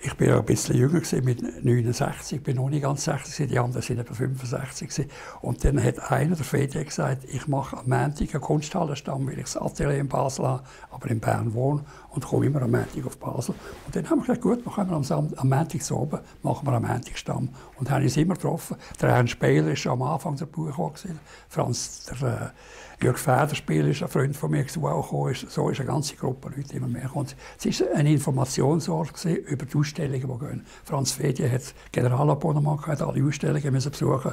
S2: ich bin ja ein bisschen jünger gewesen, mit 69, ich bin noch nicht ganz 60, die anderen sind etwa 65 gewesen. Und dann hat einer, der Fede, gesagt, ich mache am Montag einen Kunsthallenstamm, weil ich das Atelier in Basel habe, aber in Bern wohne und komme immer am Montag auf Basel. Und dann haben wir gesagt, gut, wir können am Montag so oben, machen wir am Montagstamm. Und haben uns immer getroffen. Der Ernst Speiler war am Anfang der Buch gewesen. Franz, der Jörg Federspiel ist ein Freund von mir, der auch gekommen ist. So ist eine ganze Gruppe Leute immer mehr gekommen. Es war ein Informationsort über die Ausstellungen, die gehen. Franz Fedi hat Generalabonnement gehabt, alle Ausstellungen müssen besuchen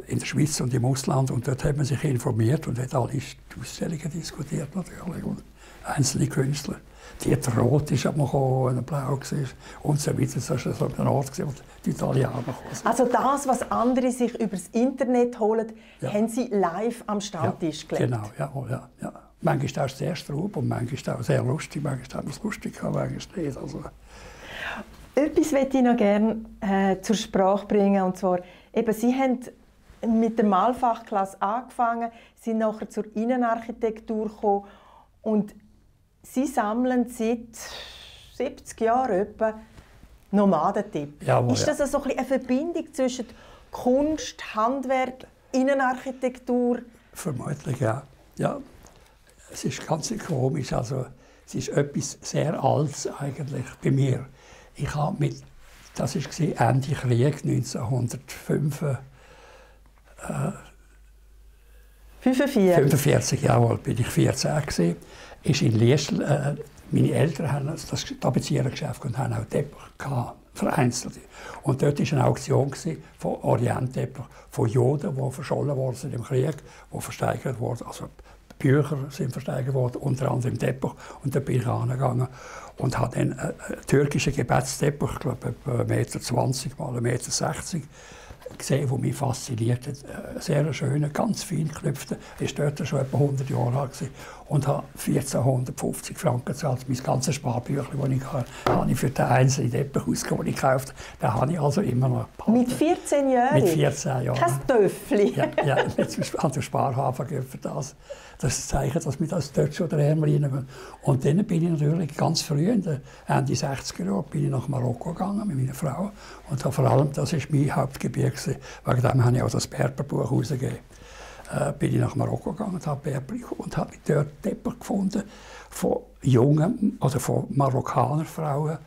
S2: in der Schweiz und im Ausland. Und dort hat man sich informiert und hat alle die Ausstellungen diskutiert natürlich. Und einzelne Künstler. Dieter Roth ist aber gekommen, ein Blau war und so weiter. Das war so ein Ort, wo die Italiener kamen.
S1: Also das, was andere sich über das Internet holen, haben Sie live am Stammtisch gelernt?
S2: Genau, ja. Manchmal auch sehr straub und manchmal auch sehr lustig, manchmal auch lustig, manchmal nicht. Also.
S1: Etwas möchte ich noch gerne zur Sprache bringen, und zwar, eben, Sie haben mit der Malfachklasse angefangen, sind nachher zur Innenarchitektur gekommen und Sie sammeln seit 70 Jahren etwa Nomadentipps. Ist das also eine Verbindung zwischen Kunst, Handwerk, Innenarchitektur?
S2: Vermutlich, ja. Es ist ganz komisch. Also, es ist etwas sehr Altes eigentlich bei mir. Ich habe das war Ende Krieg, 1945, jawohl, bin ich 14 gewesen. Ist in Liesl, meine Eltern haben das Tapezierergeschäft und haben auch Teppich gehabt, vereinzelte. Und dort war eine Auktion von Orientteppich, von Juden, die verschollen worden sind im Krieg, die versteigert wurden. Also Bücher sind versteigert worden, unter anderem Teppich. Und da bin ich angegangen und habe dann einen türkischen Gebetsteppich, ich glaube etwa 1,20 m mal 1,60 m, gesehen, der mich fasziniert hat. Ein sehr schöner, ganz fein geknüpfter. Er war dort schon etwa 100 Jahre alt und habe 1450 Franken gezahlt. Mein ganzes Sparbüchlein, das ich hatte, habe ich für den einzelnen Teppich ausgegeben, den ich gekauft habe. Den habe ich also immer noch behalten.
S1: Mit 14 Jahren?
S2: Mit 14 Jahren.
S1: Kein Töffli?
S2: Ja, jetzt an der Sparhafen für das. Das ist ein Zeichen, dass mir das dort schon der Ärmel reingeht. Und dann bin ich natürlich ganz früh, Ende 60er Jahre, bin ich nach Marokko gegangen mit meiner Frau. Und vor allem, das war mein Hauptgebiet. Wegen dem habe ich auch das Berberbuch herausgegeben. Bin ich nach Marokko gegangen und habe dort Teppich gefunden von jungen oder von Marokkanerfrauen,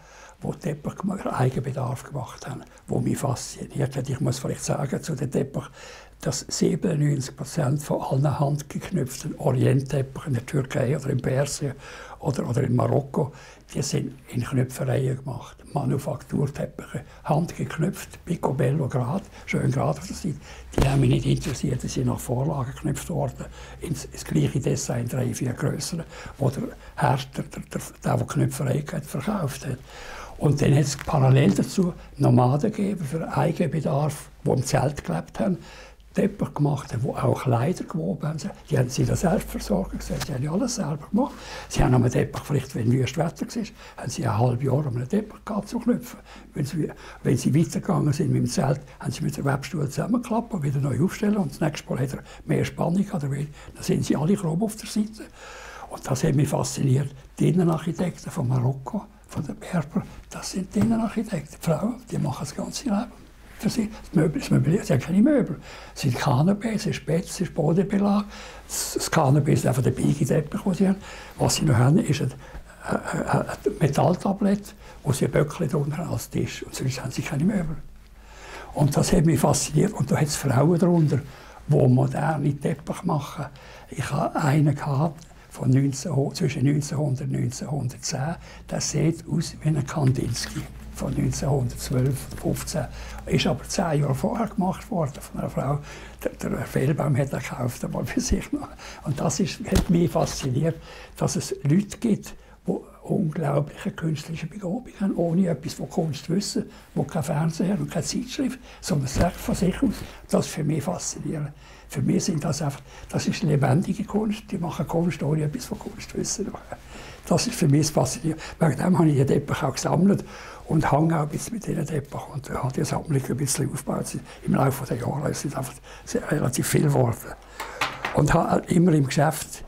S2: die Teppich Eigenbedarf gemacht haben, die mich fasziniert hat. Ich muss vielleicht sagen, zu den Teppich, dass 97% von allen handgeknüpften Orientteppichen in der Türkei oder in Persien oder in Marokko, die sind in Knüpfereien gemacht. Manufakturteppiche, handgeknüpft, picobello grad, schön gerade auf der Seite. Die haben mich nicht interessiert, die sind nach Vorlagen geknüpft worden, ins gleiche Design, 3, 4 grössere, wo der Hersteller, der Knüpferei hat, verkauft hat. Und dann hat es parallel dazu Nomaden gegeben für Eigenbedarf, die im Zelt gelebt haben, Teppich gemacht haben, die auch Kleider gewoben haben. Die haben sie da Selbstversorger gesagt, sie haben ja alles selber gemacht. Sie haben am Teppich, vielleicht wenn wüstes Wetter war, haben sie ein halbes Jahr am Teppich gehabt zu knüpfen. Wenn sie weitergegangen sind mit dem Zelt, haben sie mit der Webstuhl zusammengeklappt und wieder neu aufstellen. Und das nächste Mal hat er mehr Spannung gehabt. Dann sind sie alle grob auf der Seite. Und das hat mich fasziniert. Die Innenarchitekten von Marokko, von den Berber, das sind die Innenarchitekten. Die Frauen, die machen das ganze Leben. Das Möbel, sie haben keine Möbel. Es sind Kanapé, es ist Bett, es ist Bodenbelag. Das Kanapé ist einfach der Biegeteppich, den sie haben. Was sie noch haben, ist ein Metalltablett, wo sie ein Böckchen drunter haben als Tisch. Und sonst haben sie keine Möbel. Und das hat mich fasziniert. Und da hat es Frauen darunter, die moderne Teppich machen. Ich hatte einen gehabt, zwischen 1900 und 1910. Der sieht aus wie ein Kandinsky. Von 1912, 15. Ist aber 10 Jahre vorher gemacht worden von einer Frau. Der Fehlbaum hat er gekauft, aber für sich noch. Und das hat mich fasziniert, dass es Leute gibt, die unglaubliche künstlerische Begabung haben, ohne etwas von Kunst zu wissen, die kein Fernseher und keine Zeitschrift, sondern selbst von sich aus. Das ist für mich faszinierend. Für mich sind das ist lebendige Kunst. Die machen Kunst, ohne etwas von Kunst zu wissen. Das ist für mich faszinierend. Wegen dem habe ich die Teppich auch gesammelt und hänge auch ein bisschen mit diesen Teppich. Und habe die Sammlung ein bisschen aufgebaut. Im Laufe der Jahre sind einfach relativ viel geworden. Und habe immer im Geschäft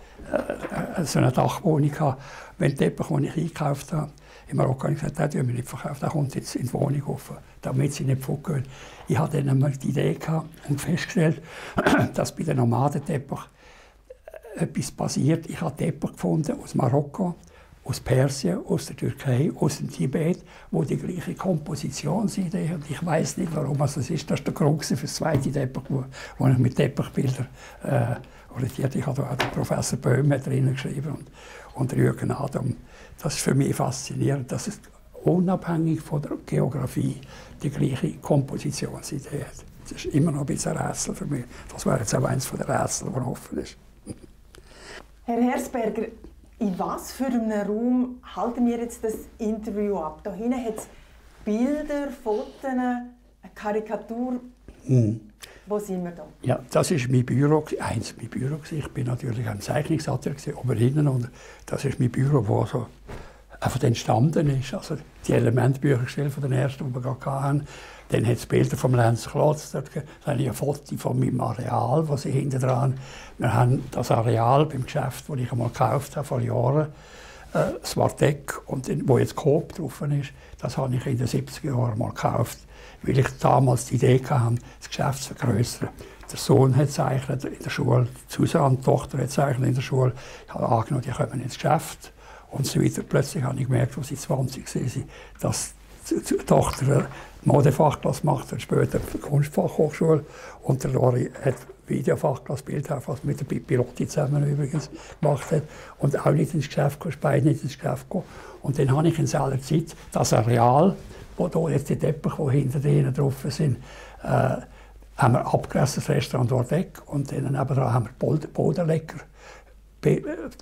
S2: so eine Dachwohnung gehabt. Wenn die Teppich, die ich eingekauft habe, in Marokko habe ich gesagt, den dürfen wir nicht verkaufen, der kommt jetzt in die Wohnung rauf, damit sie nicht fortgehen. Ich hatte dann einmal die Idee gehabt und festgestellt, dass bei den Nomadenteppich etwas passiert. Ich habe Teppich gefunden aus Marokko, aus Persien, aus der Türkei, aus dem Tibet, wo die gleiche Kompositionsidee haben. Ich weiß nicht, warum das ist. Das war der Grund für das zweite Teppich, wo ich mit Teppichbildern orientiert. Ich habe auch den Professor Böhme drin geschrieben und Jürgen Adam. Das ist für mich faszinierend, dass es unabhängig von der Geografie die gleiche Kompositionsidee hat. Das ist immer noch ein bisschen ein Rätsel für mich. Das wäre jetzt auch eines der Rätsel, das offen ist.
S1: Herr Hersberger, in was für einem Raum halten wir jetzt das Interview ab? Da hinten hat es Bilder, Fotos, eine Karikatur. Wo sind wir da?
S2: Ja, das ist mein Büro, eins mein Büro. Ich bin natürlich ein Zeichnungsatelier oben hinten und das ist mein Büro, wo so einfach entstanden ist. Also die Elementbücher gestellt von den ersten, die wir gerade hatten. Dann hat es Bilder vom Lenz Klotz. Dann habe ich ein Foto von meinem Areal, das ich hinten dran. Wir haben das Areal beim Geschäft, das ich einmal gekauft habe vor Jahren, das Wartek, und wo jetzt Coop drauf ist, das habe ich in den 70er Jahren mal gekauft, weil ich damals die Idee hatte, das Geschäft zu vergrößern. Der Sohn hat gezeichnet in der Schule, Susanne, die Tochter, hat gezeichnet in der Schule. Ich habe angenommen, die kommen ins Geschäft und so weiter. Plötzlich habe ich gemerkt, als sie 20 waren, dass die Tochter Modefachklasse macht, dann später Kunstfachhochschule. Und der Lori hat Videofachklasse Bildhauer, mit der Pippi Lotti zusammen übrigens gemacht hat. Und auch nicht ins Geschäft gekommen, beide nicht ins Geschäft gekommen. Und dann habe ich in selber Zeit das Areal, wo hier jetzt die Teppiche, die hinter denen drauf sind, haben wir abgerissen, das Restaurant Wartek. Und dann nebenan haben wir Bodenlecker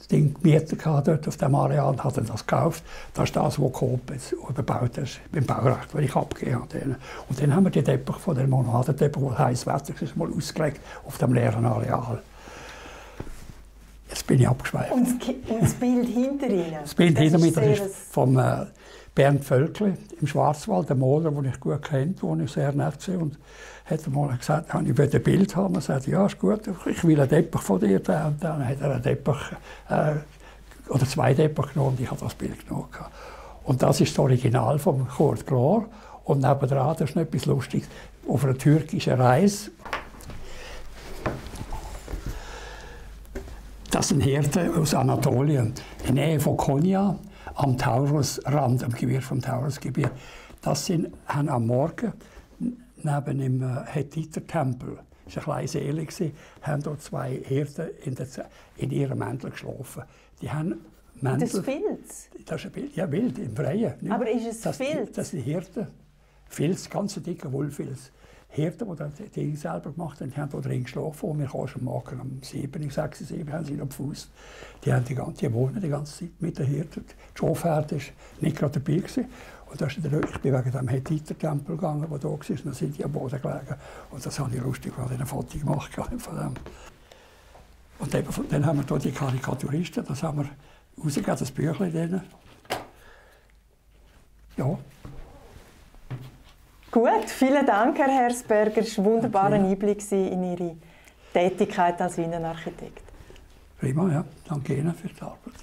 S2: gemietet dort auf dem Areal und hat das gekauft. Das ist das, was Coop jetzt überbaut ist, beim Baurecht, das ich abgegeben habe. Und dann haben wir die Teppich von der Nomadenteppich, wo heiß Wetter ist, mal ausgelegt auf dem leeren Areal. Jetzt bin ich abgeschweift.
S1: Und das Bild hinter Ihnen?
S2: Das Bild hinter mir ist von Bernd Völkli im Schwarzwald, der Maler, den ich gut kenne, den ich sehr nett sehe. Und hat mal gesagt, ich will ein Bild haben. Er sagte, ja, ist gut, ich will einen Teppich von dir. Und dann hat er einen Teppich, oder zwei Teppiche genommen und ich habe das Bild genommen. Und das ist das Original von Kurt Glor. Und nebenan, das ist noch etwas Lustiges, auf einer türkischen Reise. Das sind Hirten aus Anatolien, in der Nähe von Konya, am Taurusrand, am Gewirr vom Taurusgebiet. Das haben am Morgen neben dem Hethiter-Tempel, das war eine kleine Seele, haben dort zwei Hirten in ihrem Mäntel geschlafen. Die haben Mäntel,
S1: das Filz?
S2: Das ist ein Bild, ja, wild, im Freien. Nicht?
S1: Aber ist es Filz?
S2: Das sind Hirten. Filz, ganz dicker Wollfilz. Hirten, die das Ding selber gemacht haben, die haben dort drin geschlafen. Und wir kamen am Morgen um 7, 6, 7 haben sie noch Fuß. Die wohnen die ganze Zeit mit den Hirten. Die Schafherde war nicht gerade dabei gewesen. Und da ist ich bin wegen dem Hethiter-Tempel gegangen, der da war. Und dann sind die am Boden gelegen. Und das habe ich lustig, weil ich ein Foto gemacht habe von dem. Und dann haben wir hier die Karikaturisten, das haben wir rausgegeben, das Büchlein denen. Ja.
S1: Gut, vielen Dank, Herr Hersberger. Es war ein wunderbarer Einblick in Ihre Tätigkeit als Innenarchitekt.
S2: Prima, ja. Danke Ihnen für die Arbeit.